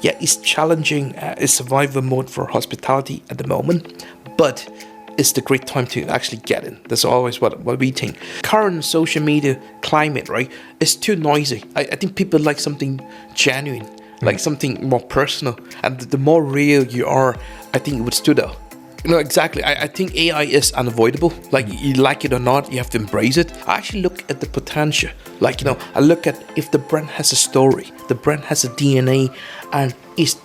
yeah, it's challenging. It's survival mode for hospitality at the moment, but it's the great time to actually get in. That's always what we think. Current social media climate, right, is too noisy. I think people like something genuine, like something more personal. And the more real you are, I think it would stood out. Exactly. I think AI is unavoidable. Like, you like it or not, you have to embrace it. I actually look at the potential. Like, I look at if the brand has a story, the brand has a DNA, and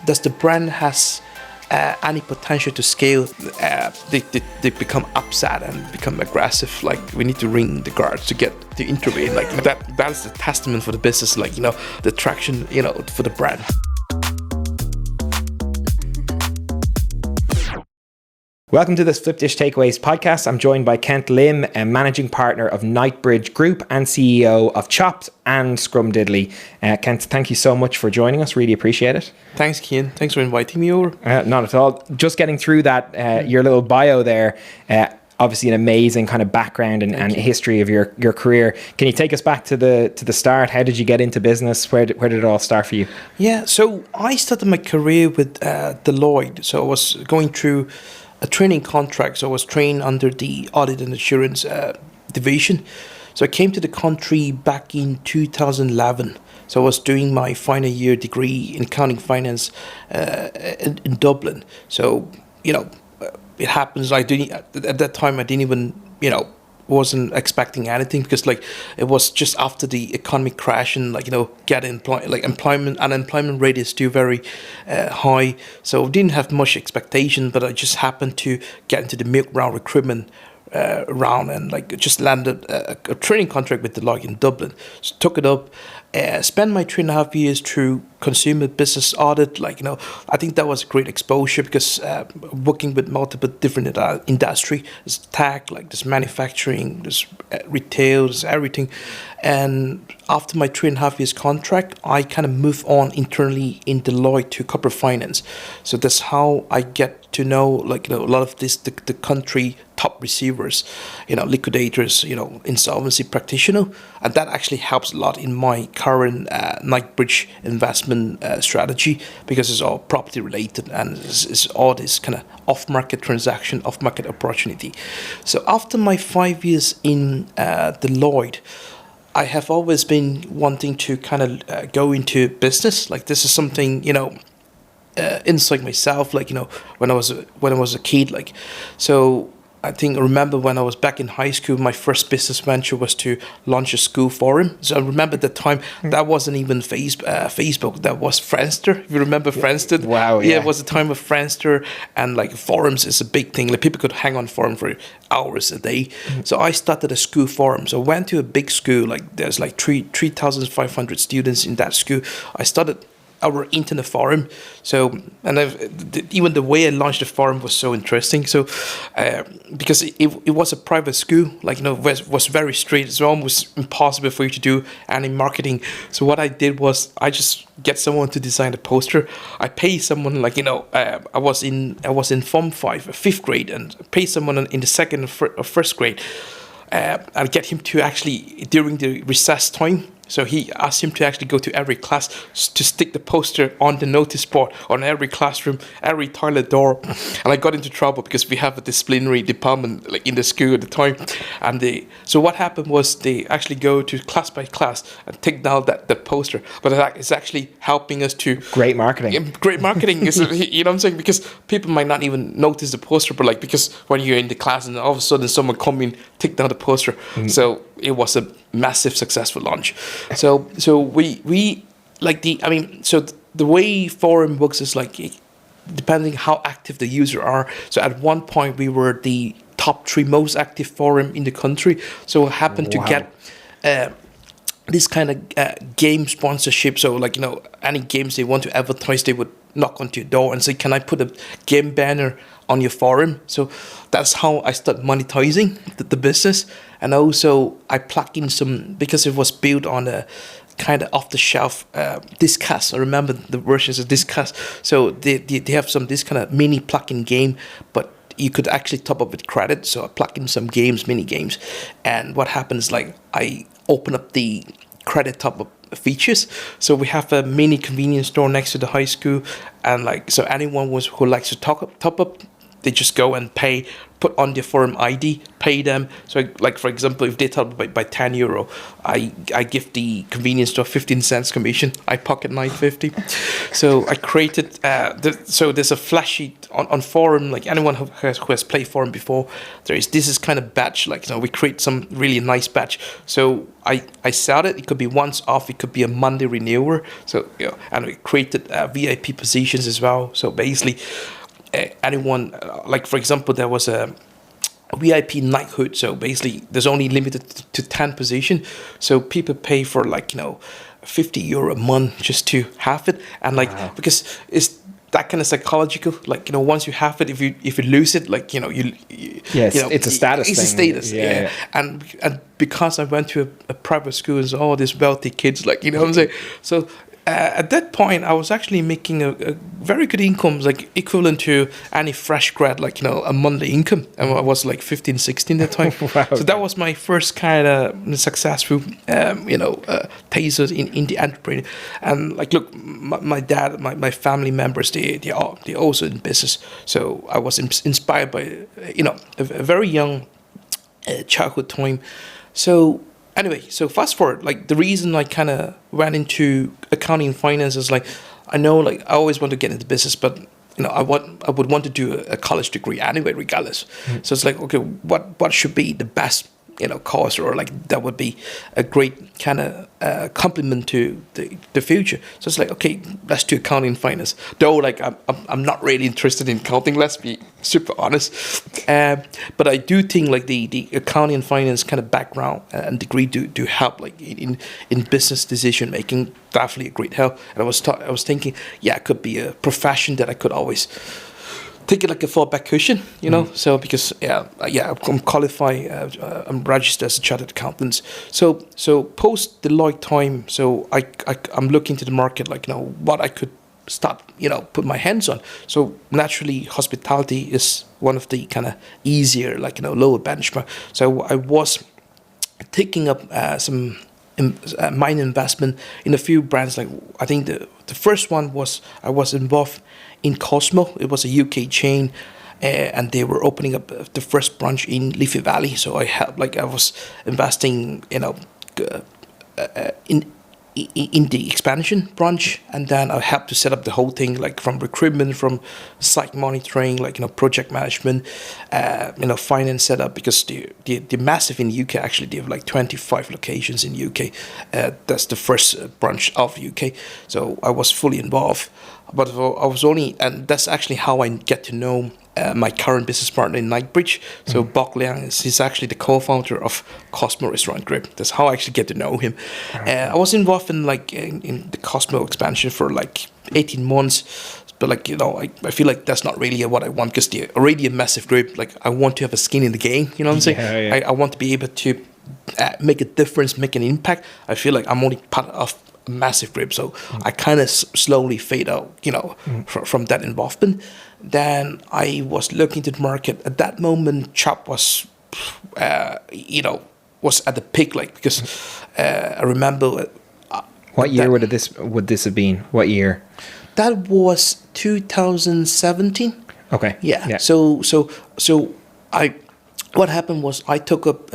does the brand has any potential to scale. They become upset and become aggressive. Like, we need to ring the guards to get to intervene. Like, that's the testament for the business. Like, the traction, for the brand. Welcome to this Flipdish Takeaways podcast. I'm joined by Kent Lim, a managing partner of Knightbridge Group and CEO of Chopped and Scrumdiddly. Kent, thank you so much for joining us. Really appreciate it. Thanks, Kian. Thanks for inviting me over. Not at all. Just getting through that, your little bio there, obviously an amazing kind of background and history of your career. Can you take us back to the start? How did you get into business? Where did it all start for you? Yeah, so I started my career with Deloitte. So I was going through a training contract. So I was trained under the audit and assurance division. So I came to the country back in 2011. So I was doing my final year degree in accounting finance in Dublin. So, it happens. At that time, I didn't even, wasn't expecting anything, because it was just after the economic crash and unemployment rate is still very high. So I didn't have much expectation, but I just happened to get into the mid-round recruitment round and just landed a training contract with Deloitte in Dublin. So took it up, spent my 3.5 years through consumer business audit. I think that was a great exposure, because working with multiple different industry, there's tech, there's manufacturing, there's retail, there's everything. And after my 3.5 years contract, I kind of moved on internally in Deloitte to corporate finance. So that's how I get to know a lot of the country top receivers, liquidators, insolvency practitioner, and that actually helps a lot in my current Knightbridge investment strategy, because it's all property related and it's all this kind of off-market transaction, off-market opportunity. So after my 5 years in Deloitte, I have always been wanting to kind of go into business. This is something, inside myself, when I was a kid, so I remember when I was back in high school, my first business venture was to launch a school forum. So I remember at the time, that wasn't even Facebook, that was Friendster. If you remember Friendster? Wow, yeah. Yeah, it was the time of Friendster, and forums is a big thing. People could hang on forum for hours a day. So I started a school forum. So I went to a big school, there's 3,500 students in that school. I started our internet forum. So, and even the way I launched the forum was so interesting. So, because it was a private school, was very strict. It's almost impossible for you to do any marketing. So what I did was I just get someone to design a poster. I pay someone I was in Form 5, 5th grade, and pay someone in the second or first grade. And get him to actually, during the recess time, so he asked him to actually go to every class to stick the poster on the notice board, on every classroom, every toilet door. And I got into trouble because we have a disciplinary department in the school at the time. And so what happened was they actually go to class by class and take down that poster. But it's actually helping us to... Great marketing. Great marketing. Is, you know what I'm saying? Because people might not even notice the poster, but because when you're in the class and all of a sudden someone come in, take down the poster. So it was a massive successful launch. So we so the way forum works is depending how active the user are. So at one point we were the top 3 most active forum in the country. So I happened to get this kind of game sponsorship. So any games they want to advertise, they would knock onto your door and say, can I put a game banner on your forum? So that's how I started monetizing the business. And also I plug in some, because it was built on a kind of off-the-shelf Discuss. I remember the versions of Discuss. So they have this kind of mini plug-in game, but you could actually top up with credit. So I plug in some games, mini games. And what happens, I open up the credit top-up features. So we have a mini convenience store next to the high school, and like so anyone who likes to top up, they just go and pay, put on their forum ID, pay them. So like for example, if they top up by €10, I give the convenience store 15 cents commission. I pocket 9.50. So I created so there's a flash sheet on forum, like anyone who has played forum before, this is kind of batch, like we create some really nice batch. So I sell it. It could be once off, it could be a Monday renewer. So and we created VIP positions as well. So basically anyone, like for example, there was a VIP knighthood, so basically there's only limited to 10 position, so people pay for like €50 a month just to have it, and like because it's that kind of psychological, like once you have it, if you lose it, like it's a status it's thing. a status, yeah. And because I went to a private school and all these wealthy kids, like what I'm saying, so at that point, I was actually making a very good income, like equivalent to any fresh grad, like a monthly income, and I was like 15, 16 at the time. Wow. So that was my first kind of successful, taste in the enterprise. And like, look, my dad, my family members, they also in business. So I was inspired by a very young childhood time. So anyway, so fast forward, like the reason I kind of went into accounting and finance is like, I know like I always want to get into business, but I would want to do a college degree anyway, regardless. So it's like, okay, what should be the best course, or like that would be a great kind of complement to the future. So it's like, okay, let's do accounting and finance. Though like I'm not really interested in accounting, let's be super honest. But I do think like the accounting and finance kind of background and degree do help like in business decision making. Definitely a great help. And I was thinking, yeah, it could be a profession that I could always take it like a fallback cushion, So because I'm qualified, I'm registered as a chartered accountant. So post Deloitte time, so I'm looking to the market, like what I could start, put my hands on. So naturally, hospitality is one of the kind of easier, like lower benchmark. So I was taking up some minor investment in a few brands. Like I think the first one was I was involved in Cosmo. It was a UK chain, and they were opening up the first branch in Leafy Valley. So I helped, like I was investing, in the expansion branch, and then I helped to set up the whole thing, like from recruitment, from site monitoring, like project management, finance setup, because the massive in the UK. Actually, they have like 25 locations in the UK. That's the first branch of the UK. So I was fully involved. But I was only, and that's actually how I get to know my current business partner in Knightbridge. So Bok Liang he's actually the co-founder of Cosmo Restaurant Group. That's how I actually get to know him. I was involved in in the Cosmo expansion for like 18 months. But like, I feel like that's not really what I want, because they're already a massive group. Like I want to have a skin in the game, what I'm saying? Yeah. I want to be able to make a difference, make an impact. I feel like I'm only part of massive group, so I kind of slowly fade out, from that involvement. Then I was looking to the market. At that moment, Chop was, was at the peak, like because I remember. What year would this have been? What year? That was 2017. Okay. Yeah. So what happened was I took up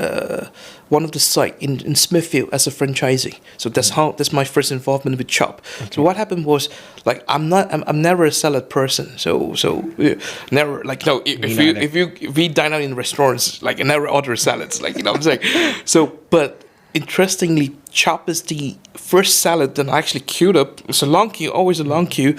one of the site in Smithfield as a franchisee. So that's my first involvement with Chop. Okay. So what happened was, like, I'm never a salad person. So never, like, no, if we dine out in restaurants, like I never order salads, like, what I'm saying. So but interestingly, Chop is the first salad that I actually queued up. It's a long queue, always a long queue,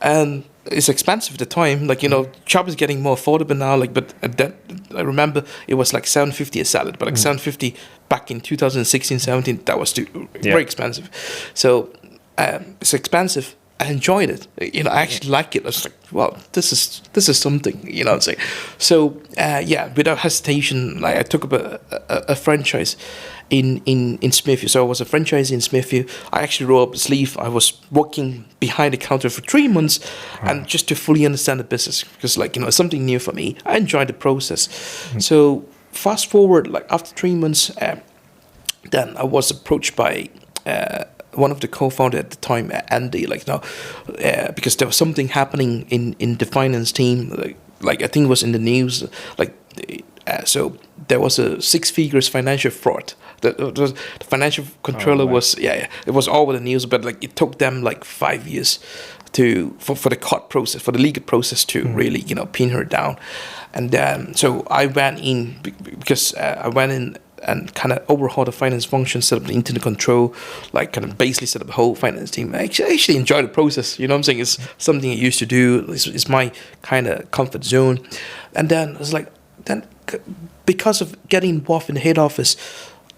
and it's expensive at the time. Like, Chop is getting more affordable now. Like, but that I remember it was like $7.50 a salad, but like $7.50 back in 2016, 17, that was very expensive. So it's expensive. I enjoyed it. I actually like it. I was like, well, this is something. What I'm saying. So without hesitation, like I took up a franchise in Smithfield. So I was a franchisee in Smithfield. I actually rolled up the sleeve. I was working behind the counter for 3 months, and just to fully understand the business, because it's something new for me. I enjoyed the process. So fast forward, like after 3 months, then I was approached by one of the co-founder at the time, Andy, because there was something happening in the finance team, like I think it was in the news, so there was a 6 figures financial fraud. The financial controller was it was all over the news, but like it took them like 5 years for the court process, for the legal process to really pin her down. And so I went in because I went in and kind of overhaul the finance function, set up the internal control, like kind of basically set up the whole finance team. I actually enjoy the process, you know what I'm saying? It's something I used to do. It's my kind of comfort zone. And then I was like, because of getting involved in the head office,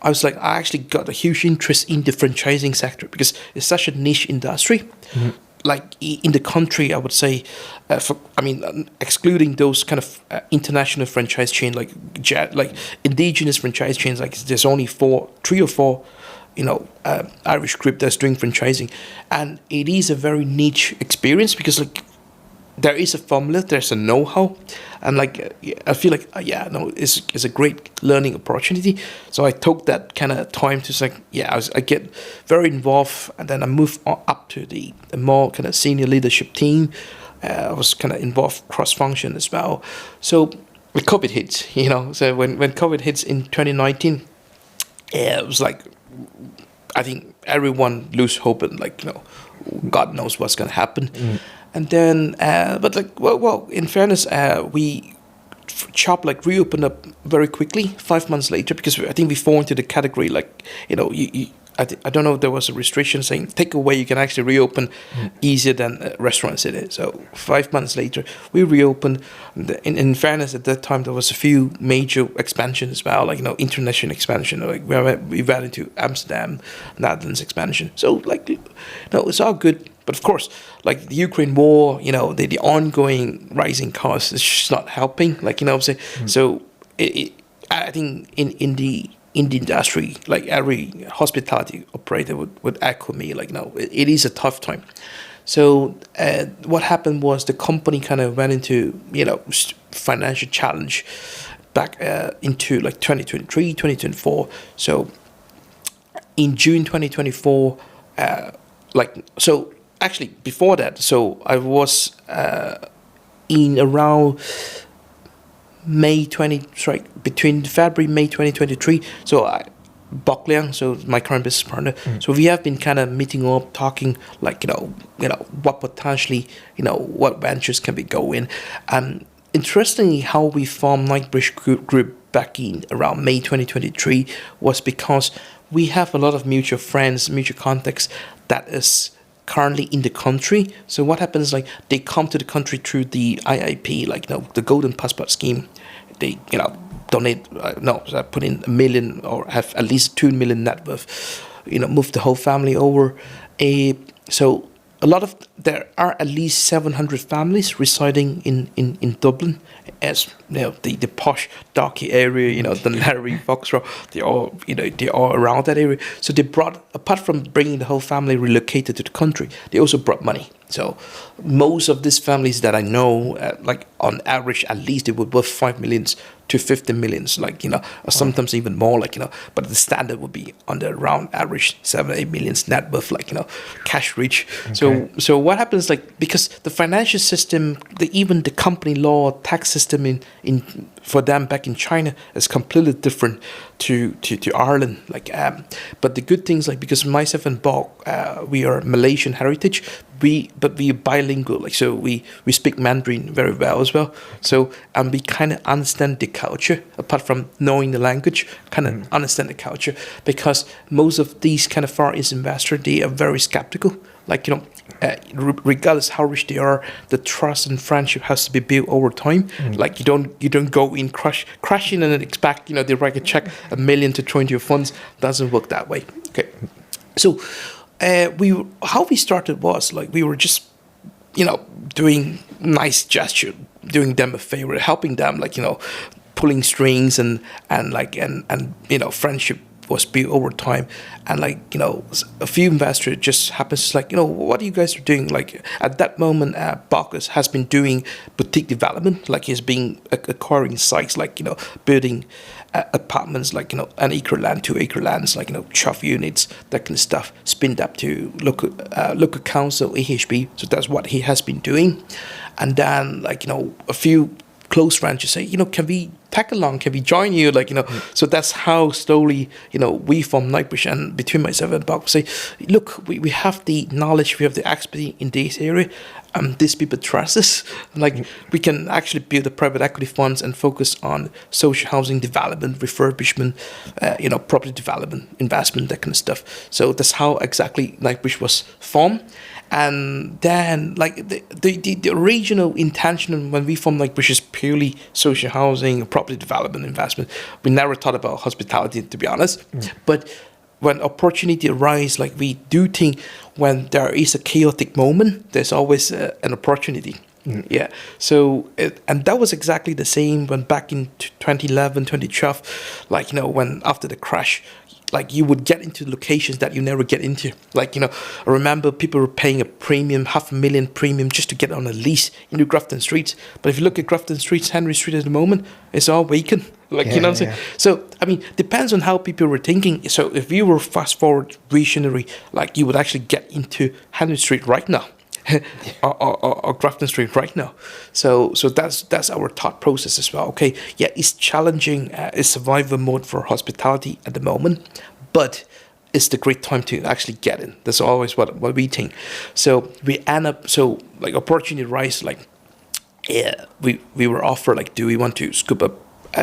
I was like, I actually got a huge interest in the franchising sector because it's such a niche industry. Like in the country, I would say, excluding those kind of international franchise chains, like indigenous franchise chains, like there's only 3 or 4, Irish group that's doing franchising, and it is a very niche experience because like there is a formula, there's a know-how, and like I feel like it's a great learning opportunity. So I took that kind of time to I get very involved, and then I moved up to the more kind of senior leadership team. I was kind of involved cross-function as well. So when COVID hits, so when COVID hits in 2019, it was like I think everyone lose hope and God knows what's gonna happen. And then, in fairness, we reopened up very quickly 5 months later because I think we fall into the category I don't know if there was a restriction saying takeaway you can actually reopen easier than restaurants in it. So 5 months later, we reopened. In fairness, at that time, there was a few major expansions as well, international expansion. We went into Amsterdam, Netherlands expansion. So it's all good. But of course, like the Ukraine war, the ongoing rising costs is just not helping. I'm saying. So I think in the industry, like every hospitality operator would echo me, it is a tough time. So what happened was the company kind of went into financial challenge back into 2023, 2024. So in June 2024, actually, before that, so I was in around between February, May 2023. So Bok Liang, so my current business partner. So we have been kind of meeting up, talking what potentially, what ventures can we go in. Interestingly, how we formed Knightbridge Group back in around May 2023 was because we have a lot of mutual friends, mutual contacts that is currently in the country. So what happens they come to the country through the IIP, the Golden Passport Scheme. They donate put in $1 million or have at least 2 million net worth, move the whole family over. So there are at least 700 families residing in Dublin, as the posh darky area, the Larry Foxrow, they're all around that area. So they brought, apart from bringing the whole family relocated to the country, they also brought money. So most of these families that I know, on average, at least they would worth 5 million to 50 millions, or sometimes even more, but the standard would be around average 7-8 millions net worth, cash rich. Okay. So what happens, because the financial system, even the company law, tax system in for them back in China is completely different to Ireland. But the good things, because myself and Bok, we are Malaysian heritage, but we are bilingual, so we speak Mandarin very well as well. So we kind of understand the culture, apart from knowing the language, kind of understand the culture, because most of these kind of Far East investors, they are very skeptical. Regardless how rich they are, the trust and friendship has to be built over time. You don't go in crashing and then expect they write a check $1 million to throw into your funds. Doesn't work that way. Okay, so how we started was we were just doing nice gesture, doing them a favor, helping them pulling strings and friendship was built over time, and like a few investors just happens like what are you guys are doing? Like at that moment, Bacchus has been doing boutique development, like he's been acquiring sites, like building apartments, like an acre land, 2 acre lands, like chuff units, that kind of stuff, spinned up to local council, AHB. So that's what he has been doing, and then like a few close friends just say, can we tag along? Can we join you? Like, so that's how slowly, we from Knightbridge, and between myself and Bob say, look, we have the knowledge, we have the expertise in this area. These people trust us. Like, we can actually build the private equity funds and focus on social housing development, refurbishment, property development, investment, that kind of stuff. So that's how exactly Knightbridge was formed. And then, like the original intention when we formed Knightbridge is purely social housing, property development, investment. We never thought about hospitality, to be honest. But when opportunity arises, like we do think when there is a chaotic moment, there's always an opportunity. Yeah. So, and that was exactly the same when back in 2011, 2012, like, when after the crash, like you would get into locations that you never get into. Like, I remember people were paying a premium, $500,000 premium just to get on a lease into Grafton Street. But if you look at Grafton Street, Henry Street at the moment, it's all vacant. Like, what I'm saying? So, I mean, depends on how people were thinking. So if you were fast forward visionary, like you would actually get into Henry Street right now. or Grafton Street right now. So that's our thought process as well. Okay, yeah, it's challenging. It's survival mode for hospitality at the moment, but it's the great time to actually get in. That's always what we think. So we end up, so like opportunity rise, like we were offered, like, do we want to scoop up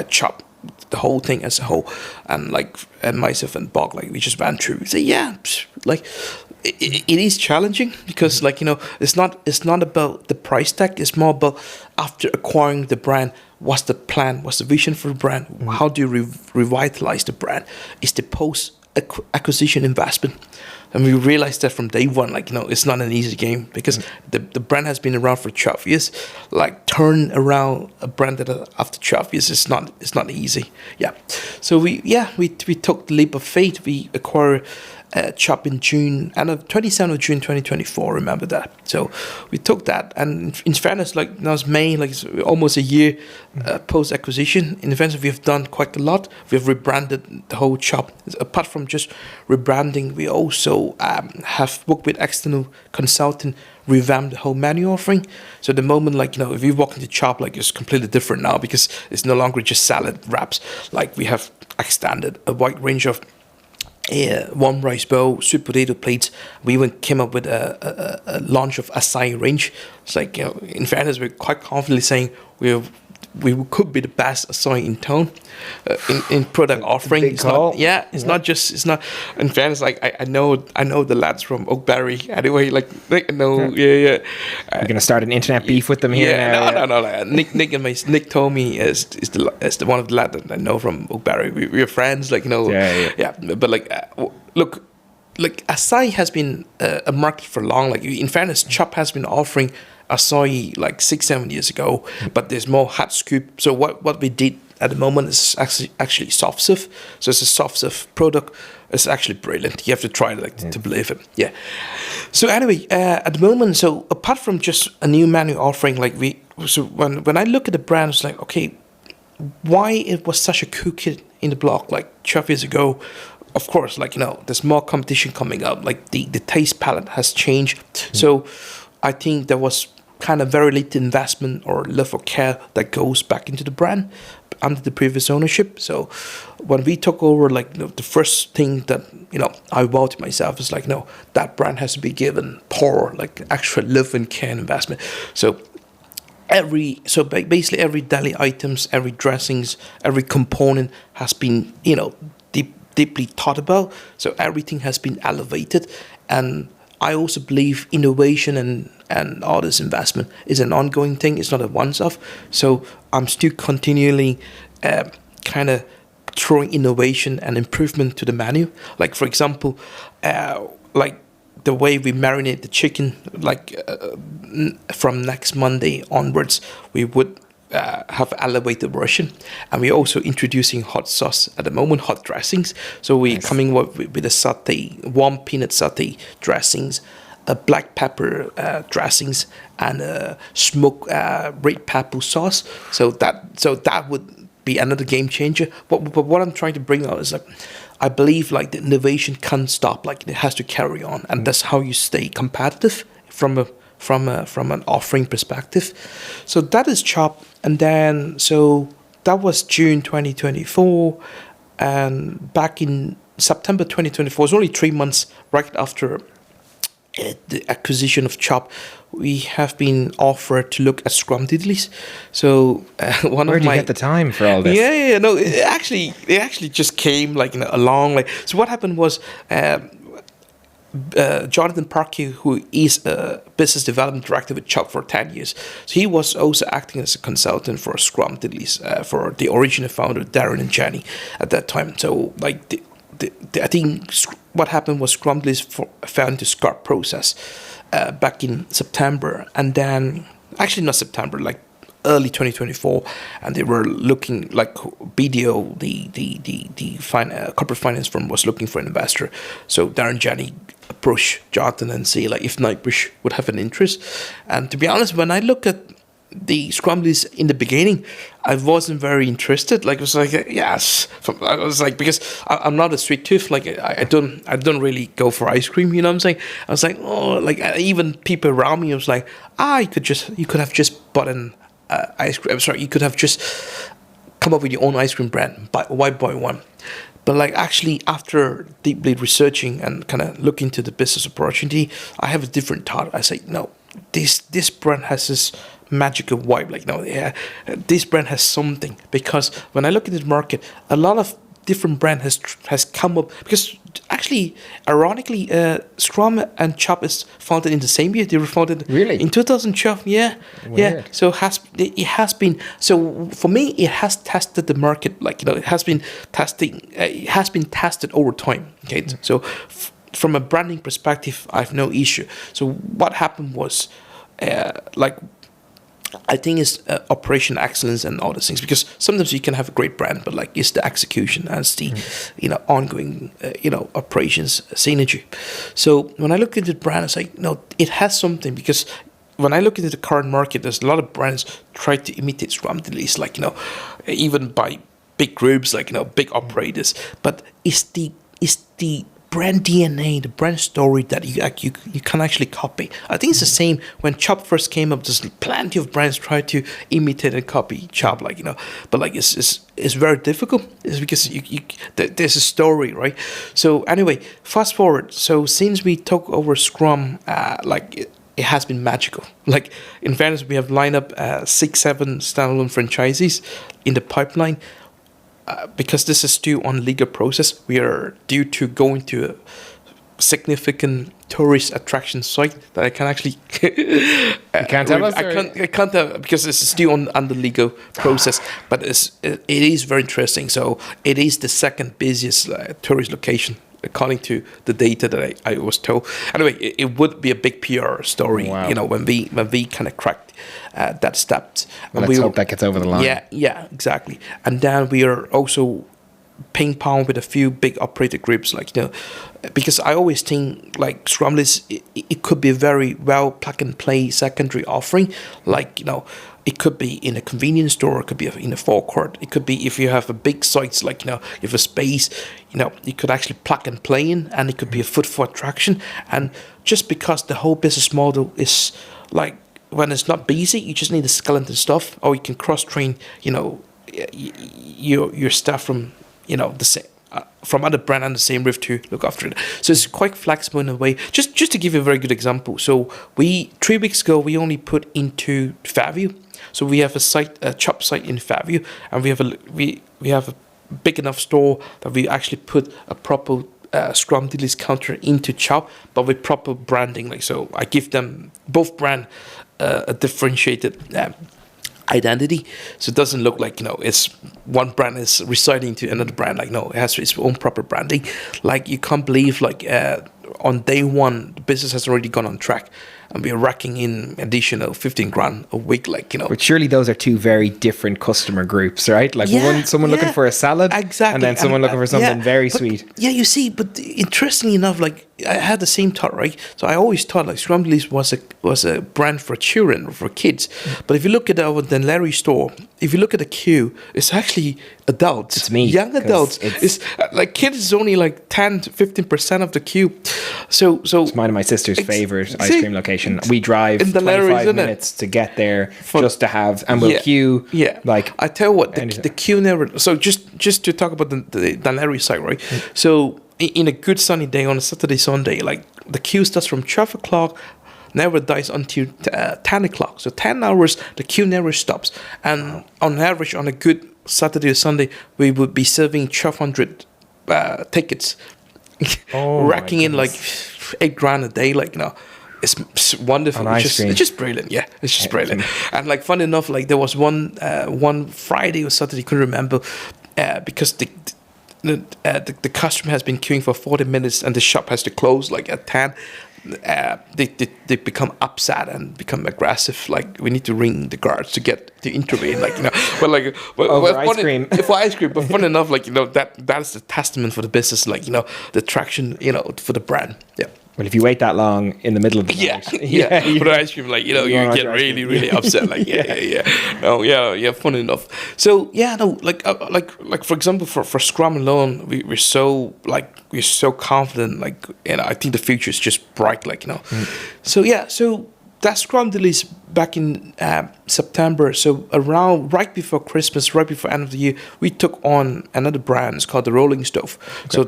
chop the whole thing as a whole? And like, and myself and Bog, like we just ran through. We say, yeah, like it is challenging because like it's not about the price tag. It's more about after acquiring the brand, what's the plan, what's the vision for the brand, how do you revitalize the brand? It's the post acquisition investment. And we realized that from day one, like, it's not an easy game because the brand has been around for 12 years. Like, turn around a brand that after 12 years is not easy. Yeah. So we took the leap of faith. We acquired Chop in June, and 27th of June 2024, remember that. So we took that, and in fairness, like now it's May, like it's almost a year post-acquisition. In the sense we have done quite a lot. We have rebranded the whole Chop. Apart from just rebranding, we also have worked with external consultant, revamp the whole menu offering. So the moment, like, if you walk into Chop, like it's completely different now because it's no longer just salad wraps. Like we have extended a wide range of one rice bowl, sweet potato plates. We even came up with a launch of acai range. It's like, in fairness, we're quite confidently saying we could be the best acai in town in product offering. It's not, not just, it's not, in fairness, like I know the lads from Oakberry anyway, like I know. You're gonna start an internet beef with them here now. No. Like, Nick told me is the one of the lads that I know from Oakberry. We're friends, like, but like look, like acai has been a market for long. Like, in fairness, Chop has been offering acai like 6-7 years ago, but there's more hot scoop. So what we did at the moment is actually soft serve. So it's a soft serve product. It's actually brilliant. You have to try it to believe it. Yeah. So anyway, at the moment, so apart from just a new menu offering, like when I look at the brand, it's like, okay, why it was such a cool kid in the block like 12 years ago? Of course, like, there's more competition coming up. Like the taste palette has changed. So I think there was kind of very little investment or love or care that goes back into the brand under the previous ownership. So when we took over, like, the first thing that, I vowed to myself is like, no, that brand has to be given pour, like extra love and care and investment. So basically every deli items, every dressings, every component has been, deeply thought about. So everything has been elevated. And I also believe innovation and all this investment is an ongoing thing. It's not a once-off. So I'm still continually kind of throwing innovation and improvement to the menu. Like, for example, like the way we marinate the chicken, like from next Monday onwards, we would have elevated version, and we're also introducing hot sauce at the moment, hot dressings. So we're coming with a satay, warm peanut satay dressings, black pepper dressings, and smoked red pepper sauce. So that would be another game changer. But what I'm trying to bring out is like, I believe like the innovation can't stop. Like it has to carry on, and that's how you stay competitive from an offering perspective. So that is Chop, and then so that was June 2024, and back in September 2024, it's only 3 months right after the acquisition of Chop, we have been offered to look at Scrumdiddly's. So Where did you get the time for all this? Yeah, no, it actually just came like along. Like, so what happened was, Jonathan Parker, who is a business development director with Chop for 10 years, so he was also acting as a consultant for Scrumdiddly's, for the original founder Darren and Jenny at that time. So like I think what happened was Scrumdiddly's fell into SCARP process back in September, and then actually not September, like early 2024, and they were looking like BDO, the corporate finance firm, was looking for an investor. So Darren Jenny approached Jonathan and say like if Knightbridge would have an interest. And to be honest, when I look at the Scrumdiddly's in the beginning, I wasn't very interested. Like, it was like, yes, I was like, because I'm not a sweet tooth. Like, I don't really go for ice cream. You know what I'm saying? I was like, oh, like even people around me, I was like, you could have just bought an ice cream. I'm sorry, you could have just come up with your own ice cream brand, one by one. But like actually, after deeply researching and kind of looking into the business opportunity, I have a different thought. I say, no, this brand has this magical vibe. Like, no, yeah, this brand has something, because when I look at the market, a lot of different brand has come up, because actually, ironically, Scrum and Chop is founded in the same year. They were founded in 2012. Yeah, Weird. yeah. So it has been. So for me, it has tested the market. Like, it has been testing. It has been tested over time. Okay, so from a branding perspective, I have no issue. So what happened was, like, I think it's operation excellence and all those things, because sometimes you can have a great brand, but like it's the execution as the ongoing operations synergy. So when I look at the brand, it's like, no, it has something, because when I look into the current market, there's a lot of brands try to imitate Scrumdiddly's, like, even by big groups, like, big operators, but it's the brand DNA, the brand story that you can actually copy. I think it's the same when Chop first came up. There's plenty of brands try to imitate and copy Chop, but like it's very difficult. It's because there's a story, right? So anyway, fast forward. So since we took over Scrum, it has been magical. Like, in fairness, we have lined up 6-7 standalone franchisees in the pipeline. Because this is still on legal process, we are due to go into a significant tourist attraction site that I can actually you can't tell us. I can't tell, because it's still under legal process. But it is very interesting. So it is the second busiest tourist location, according to the data that I was told. Anyway, it would be a big PR story. Wow. When we kind of cracked that step. Well, let's hope that gets over the line. Yeah, exactly. And then we are also ping pong with a few big operator groups, because I always think like Scrumdiddly, it could be a very well plug and play secondary offering. It could be in a convenience store, it could be in a forecourt, it could be if you have a big sites, if you have a space, you could actually plug and play in, and it could be a footfall attraction. And just because the whole business model is like, when it's not busy, you just need the skeleton stuff, or you can cross train, your staff from, the same. From other brand under the same roof to look after it. So it's quite flexible in a way. Just to give you a very good example. So 3 weeks ago, we only put into Fairview. So we have a Chop site in Fairview, and we have a big enough store that we actually put a proper Scrumdiddly's counter into Chop, but with proper branding. So I give them both brand a differentiated identity, so it doesn't look like it's one brand is residing to another brand. It has its own proper branding. You can't believe on day one the business has already gone on track, and we're racking in additional 15 grand a week, like, you know. But surely those are two very different customer groups, right? Like someone looking for a salad, exactly, and then someone looking for something very sweet. Yeah, you see, but interestingly enough, like, I had the same thought, right? So I always thought like Scrumdiddly was a brand for children, for kids. But if you look at our Larry store, if you look at the queue, it's actually adults. It's me, young adults. It's like kids is only like 10 to 15% of the queue. So it's mine and my sister's favorite ice cream location. We drive 25 minutes to get there just to have, and we'll queue. Yeah, like I tell you what, the queue never. So just to talk about the Larry side, right? So in a good sunny day on a Saturday, Sunday, like the queue starts from 12 o'clock, never dies until 10 o'clock. So 10 hours, the queue never stops. And on average, on a good Saturday or Sunday, we would be serving 1,200 tickets, racking in like 8 grand a day, like, you know. It's wonderful. It's just brilliant. Yeah, it's just brilliant. And like, fun enough, like there was one Friday or Saturday, couldn't remember, because the customer has been queuing for 40 minutes and the shop has to close like at 10. They become upset and become aggressive. Like, we need to ring the guards to get to intervene. Like, you know, but like ice cream. For ice cream. But fun enough, like, you know, that is the testament for the business. Like, you know, the traction, you know, for the brand. Yeah. Well, if you wait that long in the middle of the night, for the ice cream, like, you know, you get really upset. Like, fun enough. So like for example, for Scrum alone, we're so confident. Like, you know, I think the future is just bright. Like, you know, so that's Scrumdiddly's back in September. So around right before Christmas, right before end of the year, we took on another brand. It's called the Rolling Stove. Okay. So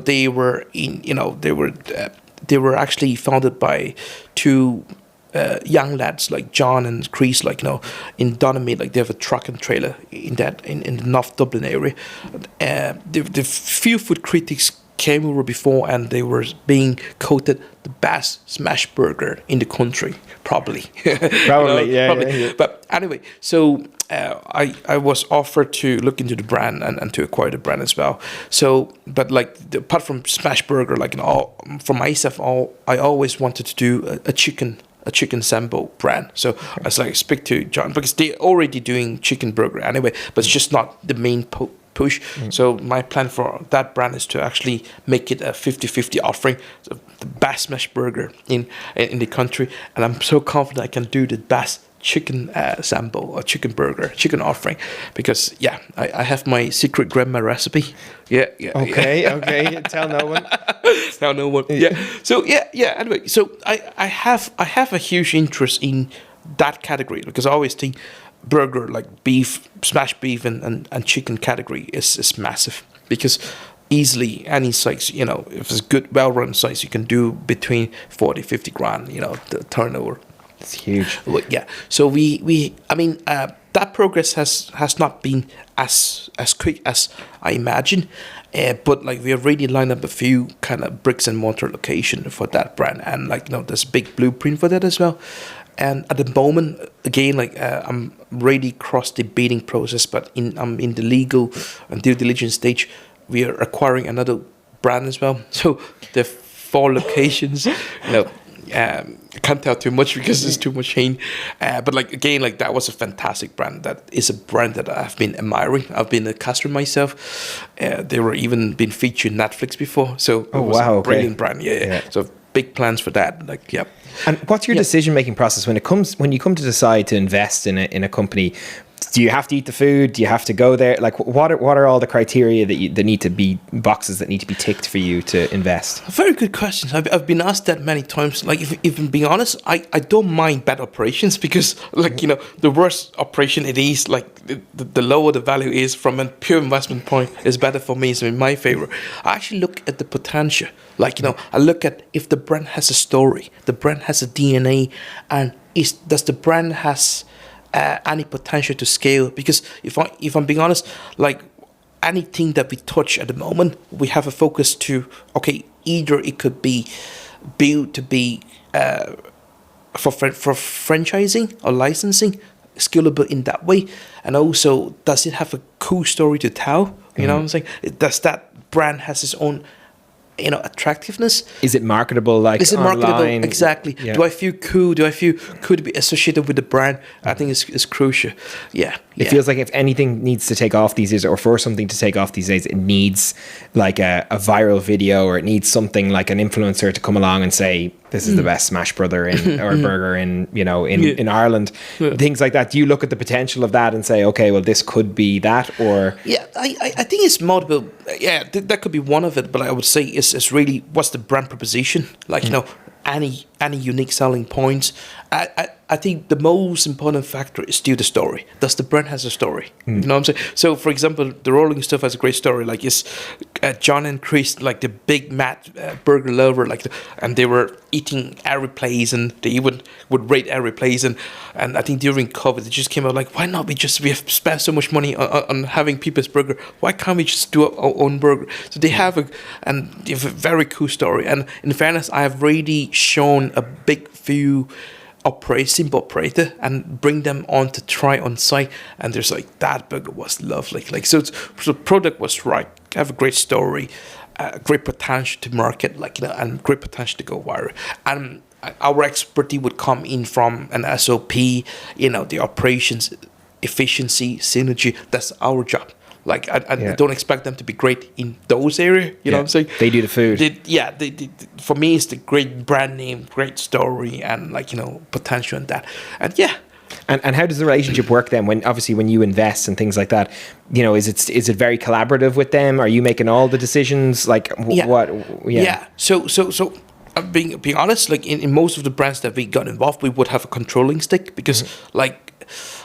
they were actually founded by two young lads like John and Chris, like, you know, in Donemite. Like, they have a truck and trailer in the North Dublin area. The few food critics came over before, and they were being quoted the best smash burger in the country, probably. Probably. Yeah. But anyway, so I was offered to look into the brand and to acquire the brand as well. So, but like, apart from smash burger, like, you know, for myself, I always wanted to do a chicken sambo brand. So I was like, speak to John, because they're already doing chicken burger anyway, but it's just not the main push. So my plan for that brand is to actually make it a 50-50 offering, so the best smash burger in the country. And I'm so confident I can do the best chicken sambo or chicken burger, chicken offering, because I have my secret grandma recipe. Okay. Tell no one. Tell no one. Yeah. So anyway, so I have a huge interest in that category, because I always think burger, like beef, smashed beef and chicken category is massive, because easily any size, you know, if it's good, well-run size, you can do between 40-50 grand, you know, the turnover. It's huge. Yeah. So that progress has not been as quick as I imagined, but like, we have already lined up a few kind of bricks and mortar location for that brand, and like, you know, there's a big blueprint for that as well. And at the moment, again, like, I'm ready cross the bidding process, but I'm in the legal and due diligence stage. We are acquiring another brand as well. So the 4 locations, you know. I can't tell too much because there's too much chain, but like, again, like, that was a fantastic brand. That is a brand that I've been admiring. I've been a customer myself. They were even been featured in Netflix before, so it was a brilliant brand. Yeah. So big plans for that. Like, yeah. And what's your decision making process when you come to decide to invest in a company? Do you have to eat the food? Do you have to go there? Like, what are all the criteria that need to be boxes that need to be ticked for you to invest? Very good questions. I've been asked that many times. Like, if I'm being honest, I don't mind bad operations, because, like, you know, the worse operation it is, like, the lower the value is from a pure investment point, is better for me. So in my favor, I actually look at the potential. Like, you know, I look at if the brand has a story, the brand has a DNA, and does the brand has any potential to scale? Because if I'm being honest, like, anything that we touch at the moment, we have a focus to, okay, either it could be built to be for franchising or licensing, scalable in that way, and also, does it have a cool story to tell? You know what I'm saying? Does that brand has its own attractiveness. Is it marketable? Like, is it marketable? online? Exactly. Yeah. Do I feel cool? Do I feel cool to be associated with the brand? I think it's crucial. Yeah. It feels like if anything needs to take off these days, or for something to take off these days, it needs like a viral video, or it needs something like an influencer to come along and say, this is the best smash burger or burger in Ireland. Yeah. Things like that. Do you look at the potential of that and say, okay, well, this could be that? Or Yeah, I think it's multiple. Yeah, that could be one of it. But I would say it's really, what's the brand proposition? Like, any unique selling points. I think the most important factor is still the story. Does the brand has a story? You know what I'm saying? So, for example, the Rolling Stuff has a great story. Like, it's John and Chris, like the big mad burger lover, and they were eating every place, and they even would rate every place. And I think during COVID, it just came out like, why not we have spent so much money on having people's burger? Why can't we just do our own burger? So they have a very cool story. And in fairness, I have really shown a big few simple operator and bring them on to try on site, and there's like, that burger was lovely. Like, so the product was right, have a great story, great potential to market, and great potential to go viral. And our expertise would come in from an SOP, the operations efficiency, synergy. That's our job. Like, I don't expect them to be great in those areas. You know what I'm saying? They do the food. They, for me, it's the great brand name, great story, and potential in that. And yeah. And how does the relationship work then? When you invest and things like that, is it very collaborative with them? Are you making all the decisions? Like what? Yeah. So being honest, like in most of the brands that we got involved, we would have a controlling stick because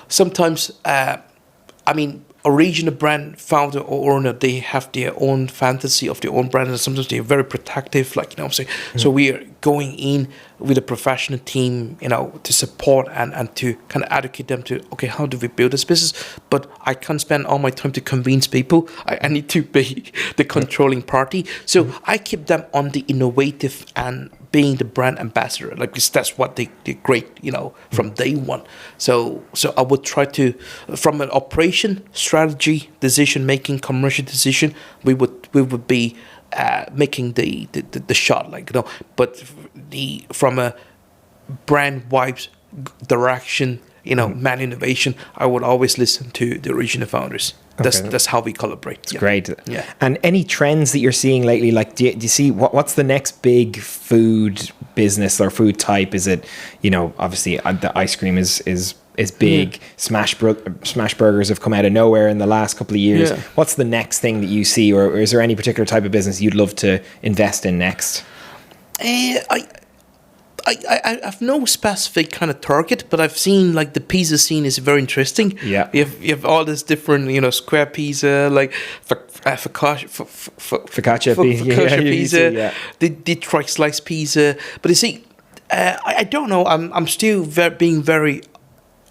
sometimes original brand founder or owner, they have their own fantasy of their own brand, and sometimes they're very protective, So we are going in with a professional team, to support and to kind of educate them to, okay, how do we build this business? But I can't spend all my time to convince people. I need to be the controlling party. So I keep them on the innovative and being the brand ambassador, because that's what they great, from day one. So I would try to, from an operation, strategy, decision making, commercial decision, we would be making the shot, but from a brand vibes direction, man innovation, I would always listen to the original founders. That's how we collaborate. It's great. Yeah. And any trends that you're seeing lately? Like, do you see what's the next big food business or food type? Is it, obviously the ice cream is big. Yeah. Smash burgers have come out of nowhere in the last couple of years. Yeah. What's the next thing that you see, or is there any particular type of business you'd love to invest in next? I have no specific kind of target, but I've seen like the pizza scene is very interesting. Yeah, you have all this different square pizza, like focaccia pizza, the Detroit slice pizza. But you see, I don't know. I'm still being very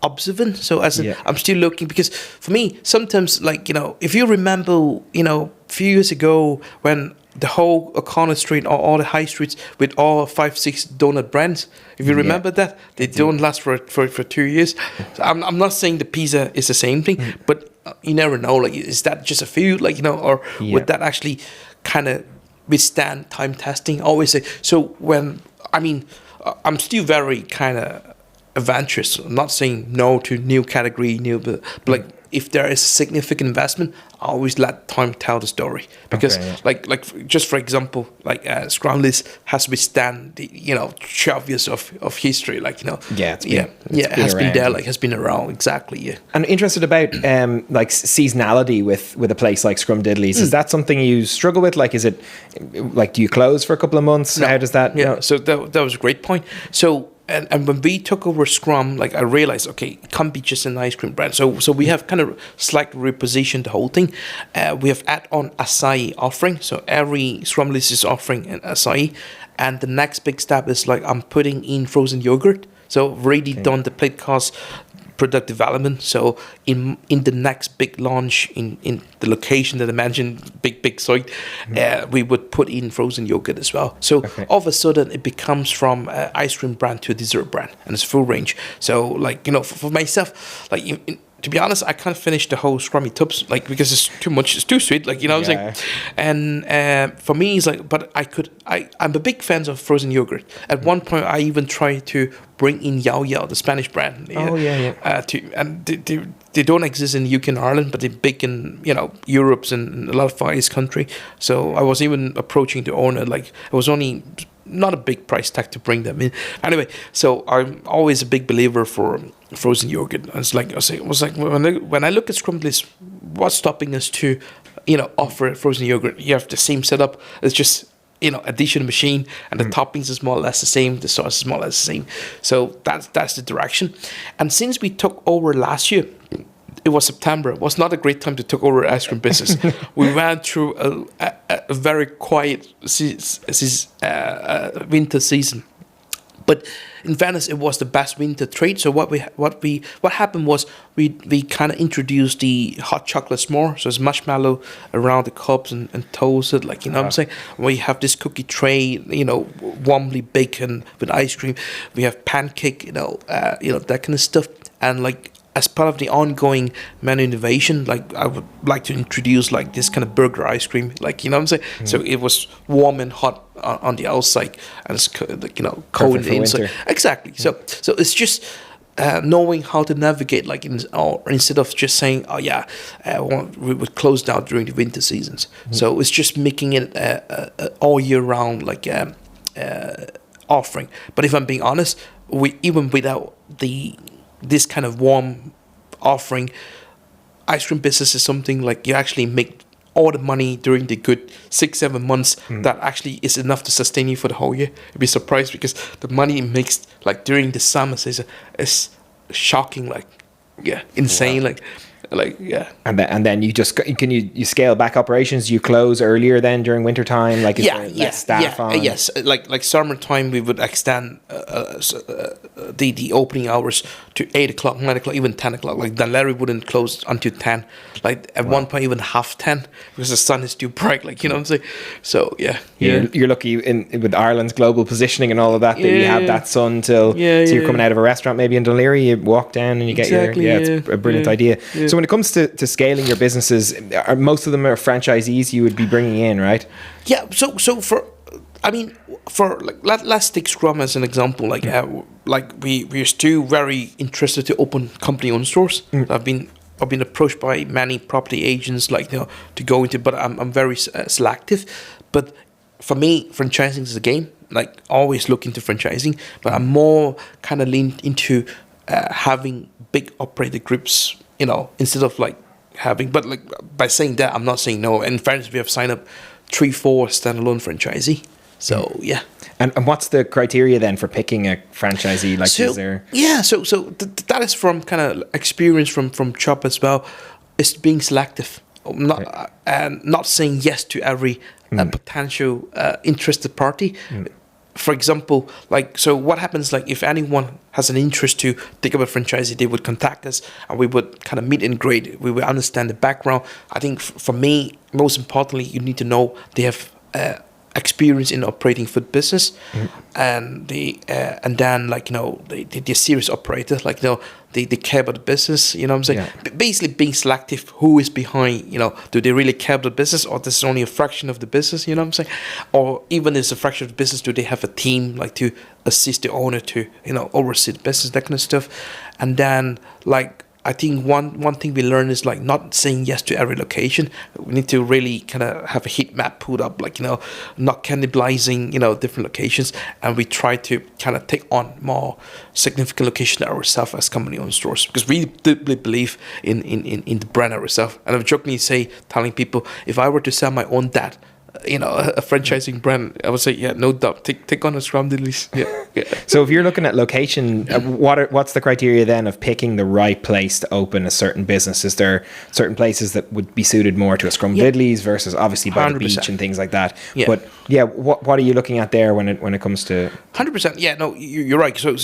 observant. So I'm still looking, because for me sometimes, if you remember, a few years ago when the whole O'Connell Street, all the high streets with all 5-6 donut brands. If you remember that, they don't last for 2 years. So I'm not saying the pizza is the same thing, but you never know. Is that just a few, or would that actually kind of withstand time testing? Always say so. I'm still very kind of adventurous. I'm not saying no to new category, but if there is significant investment, I always let time tell the story, because just for example, Scrumdiddly has withstand the 12 years of history, it has been there, has been around, exactly. I'm interested about seasonality with a place like Scrumdiddly's. Is that something you struggle with? Is it do you close for a couple of months? No. How does that? Yeah, so that was a great point. So. And when we took over Scrum, I realized, okay, it can't be just an ice cream brand. So we have kind of slightly repositioned the whole thing. We have add on acai offering. So every Scrumdiddly is offering an acai. And the next big step is I'm putting in frozen yogurt. So already done the plate cost product development. So in the next big launch in the location that I mentioned, big site, we would put in frozen yogurt as well. So all of a sudden it becomes from ice cream brand to a dessert brand, and it's full range. So for myself, to be honest, I can't finish the whole scrummy tubs, like, because it's too much. It's too sweet, like, you know what I'm saying. And for me, it's like, but I'm a big fan of frozen yogurt. At one point, I even tried to bring in Yao Yao, the Spanish brand. They don't exist in the UK and Ireland, but they're big in, you know, Europe's and a lot of Far East country. So I was even approaching the owner, like, it was only not a big price tag to bring them in. Anyway, so I'm always a big believer for frozen yogurt. It's like it was like when I look at Scrumdiddly, what's stopping us to, you know, offer frozen yogurt? You have the same setup. It's just, you know, addition machine, and the toppings is more or less the same. The sauce is more or less the same. So that's the direction. And since we took over last year, it was September. It was not a great time to take over ice cream business. We went through a very quiet winter season. But in fairness, it was the best winter trade. So what happened was we kind of introduced the hot chocolate s'more. So it's marshmallow around the cups and toasted, like, you know what I'm saying. We have this cookie tray, you know, warmly baked with ice cream. We have pancake, you know, that kind of stuff. And like, as part of the ongoing menu innovation, like, I would like to introduce like this kind of burger ice cream, like, you know what I'm saying. So it was warm and hot on the outside, and it's like, you know, cold in the inside. Winter. Exactly. So it's just knowing how to navigate, like, instead of just saying, oh yeah, we would close down during the winter seasons. So it's just making it all year round, like, offering. But if I'm being honest, we, even without this kind of warm offering, ice cream business is something like you actually make all the money during the good 6-7 months that actually is enough to sustain you for the whole year. You'd be surprised, because the money it makes, like, during the summer season is shocking, like, yeah, insane. Wow. Like, yeah. And then you just you scale back operations. You close earlier then during winter time, like, less staff on. Yes, like summertime we would extend the opening hours to 8 o'clock, 9 o'clock, even 10 o'clock. Like, Dan Larry wouldn't close until 10. Like, at one point even half 10, because the sun is too bright. Like, you know what I'm saying. So yeah. You're lucky with Ireland's global positioning and all of that you have that sun till. So you're coming out of a restaurant maybe in Dunleary, you walk down and you get your. It's a brilliant idea. Yeah. So when it comes to scaling your businesses, most of them are franchisees you would be bringing in, right? Yeah. So let's take Scrum as an example. Like, we're still very interested to open company-owned stores. I've been approached by many property agents, like, you know, to go into, but I'm very selective. But for me, franchising is a game. Like, always look into franchising, but I'm more kind of leaned into having big operator groups, you know, instead of like having, but like, by saying that, I'm not saying no. In fairness, we have signed up 3-4 standalone franchisee. So yeah. And what's the criteria then for picking a franchisee? Like, so, is there? Yeah, so that is from kind of experience from Chop as well. It's being selective, not saying yes to every potential interested party. For example, like, so what happens, like, if anyone has an interest to take up a franchisee, they would contact us and we would kind of meet and grade. We would understand the background. I think for me, most importantly, you need to know they have experience in operating food business, and and then, like, you know, they're serious operators, like, you know, they care about the business, you know what I'm saying. Basically being selective, who is behind, you know, do they really care about the business, or this is only a fraction of the business, you know what I'm saying. Or even if it's a fraction of the business, do they have a team, like, to assist the owner to, you know, oversee the business, that kind of stuff. And then, like, I think one thing we learned is, like, not saying yes to every location. We need to really kind of have a heat map put up, like, you know, not cannibalizing, you know, different locations. And we try to kind of take on more significant locations ourselves as company-owned stores, because we deeply believe in the brand ourselves. And I'm jokingly telling people, if I were to sell my own dad, you know, a franchising brand, I would say, yeah, no doubt, take on a Scrumdiddly. Yeah. So if you're looking at location, what's the criteria then of picking the right place to open a certain business? Is there certain places that would be suited more to a Scrumdiddly's versus obviously by 100%. The beach and things like that? Yeah. But yeah, what are you looking at there when it comes to 100%? Yeah, no, you're right. So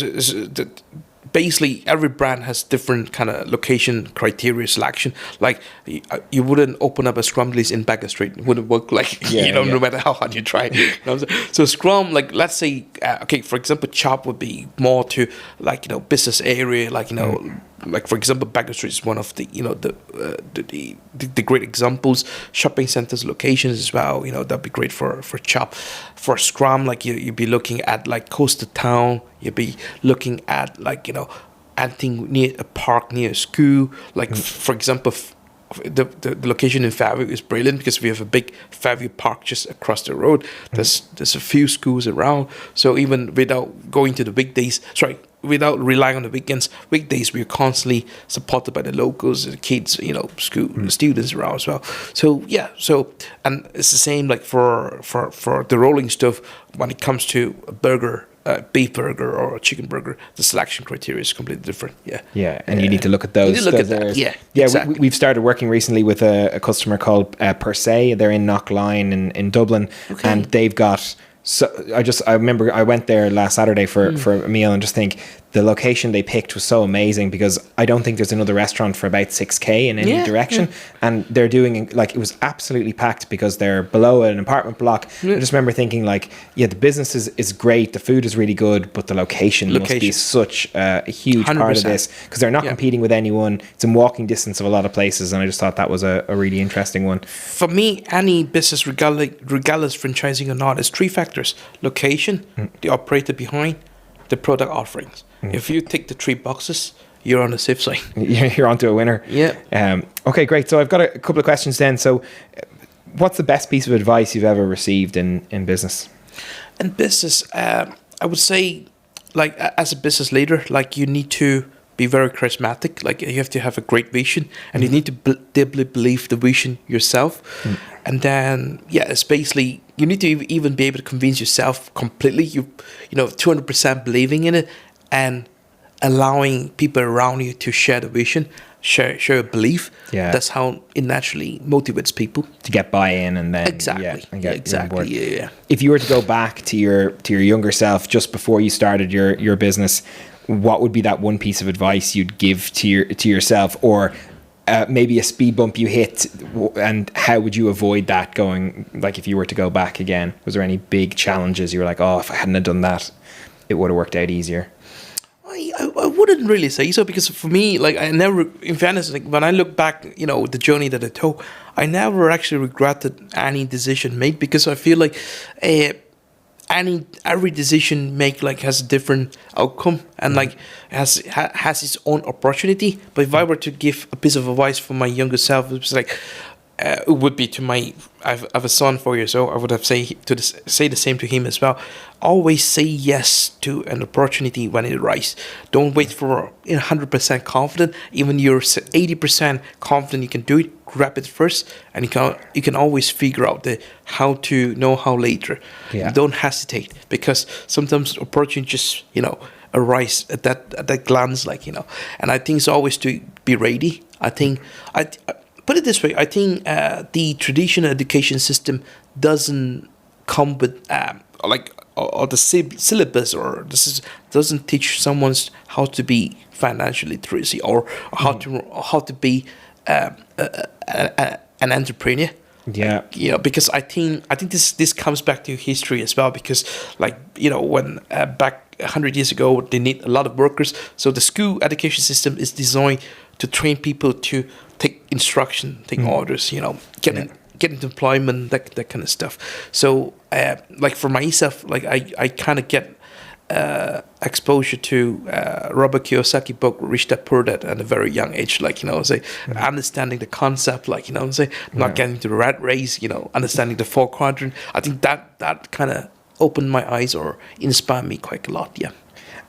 basically, every brand has different kind of location criteria selection. Like, you wouldn't open up a Scrumdiddly's in Bagger Street. It wouldn't work, like, no matter how hard you try. You know what I'm saying? So Scrum, like, let's say, okay, for example, Chop would be more to, like, you know, business area, like, you know, like for example, Baker Street is one of the the great examples. Shopping centers, locations as well. That'd be great for Chop, for Scrum. Like you'd be looking at like coastal town. You'd be looking at like anything near a park near a school. Like for example. The location in Fairview is brilliant because we have a big Fairview Park just across the road. There's a few schools around, so even without going to the weekdays, without relying on the weekdays, we're constantly supported by the locals, the kids, school students around as well. So and it's the same like for the rolling stuff when it comes to a burger. Beef burger or a chicken burger, the selection criteria is completely different. And you need to look at those. You need to look at that. areas. Yeah, exactly. We've started working recently with a customer called Per Se. They're in Knockline in Dublin, and they've got. So I remember I went there last Saturday for a meal, and just think the location they picked was so amazing because I don't think there's another restaurant for about 6K in any direction, and they're doing like it was absolutely packed because they're below an apartment block. I just remember thinking like, the business is great, the food is really good, but the location must be such a huge 100%. Part of this because they're not competing with anyone. It's in walking distance of a lot of places, and I just thought that was a really interesting one. For me, any business, regardless franchising or not, is 3 factors: location, the operator behind, the product offerings. If you tick the 3 boxes, you're on the safe side. You're onto a winner. Yeah. Okay, great. So I've got a couple of questions then. So what's the best piece of advice you've ever received in business? In business, I would say, like, as a business leader, like, you need to be very charismatic. Like, you have to have a great vision, and you need to deeply believe the vision yourself. And then, it's basically, you need to even be able to convince yourself completely, 200% believing in it, and allowing people around you to share the vision, share a belief. That's how it naturally motivates people to get buy-in, and then exactly. If you were to go back to your younger self just before you started your business, what would be that one piece of advice you'd give to yourself, or maybe a speed bump you hit, and how would you avoid that going, like if you were to go back again? Was there any big challenges you were like, if I hadn't have done that, it would have worked out easier? I wouldn't really say so, because for me, like, I never, in fairness, like, when I look back, the journey that I took, I never actually regretted any decision made, because I feel like every decision make like has a different outcome, and like has its own opportunity. But if I were to give a piece of advice for my younger self, it was like it would be to I have a son 4 years old. I would have say the same to him as well. Always say yes to an opportunity when it arises. Don't wait for 100% confident. Even you're 80% confident you can do it, grab it first, and you can always figure out how later. Don't hesitate, because sometimes opportunity just arise at that glance, and I think it's always to be ready. I think I put it this way: I think the traditional education system doesn't come with or the syllabus, or doesn't teach someone how to be financially literacy, or how to be an entrepreneur. Because I think this comes back to history as well, because when back 100 years ago they need a lot of workers, so the school education system is designed to train people to take instruction, take orders, get into employment, that kind of stuff. So for myself, I kind of get exposure to Robert Kiyosaki book Rich Dad Poor Dad at a very young age, understanding the concept, not getting to the rat race, understanding the 4 quadrant. I think that kind of opened my eyes or inspired me quite a lot.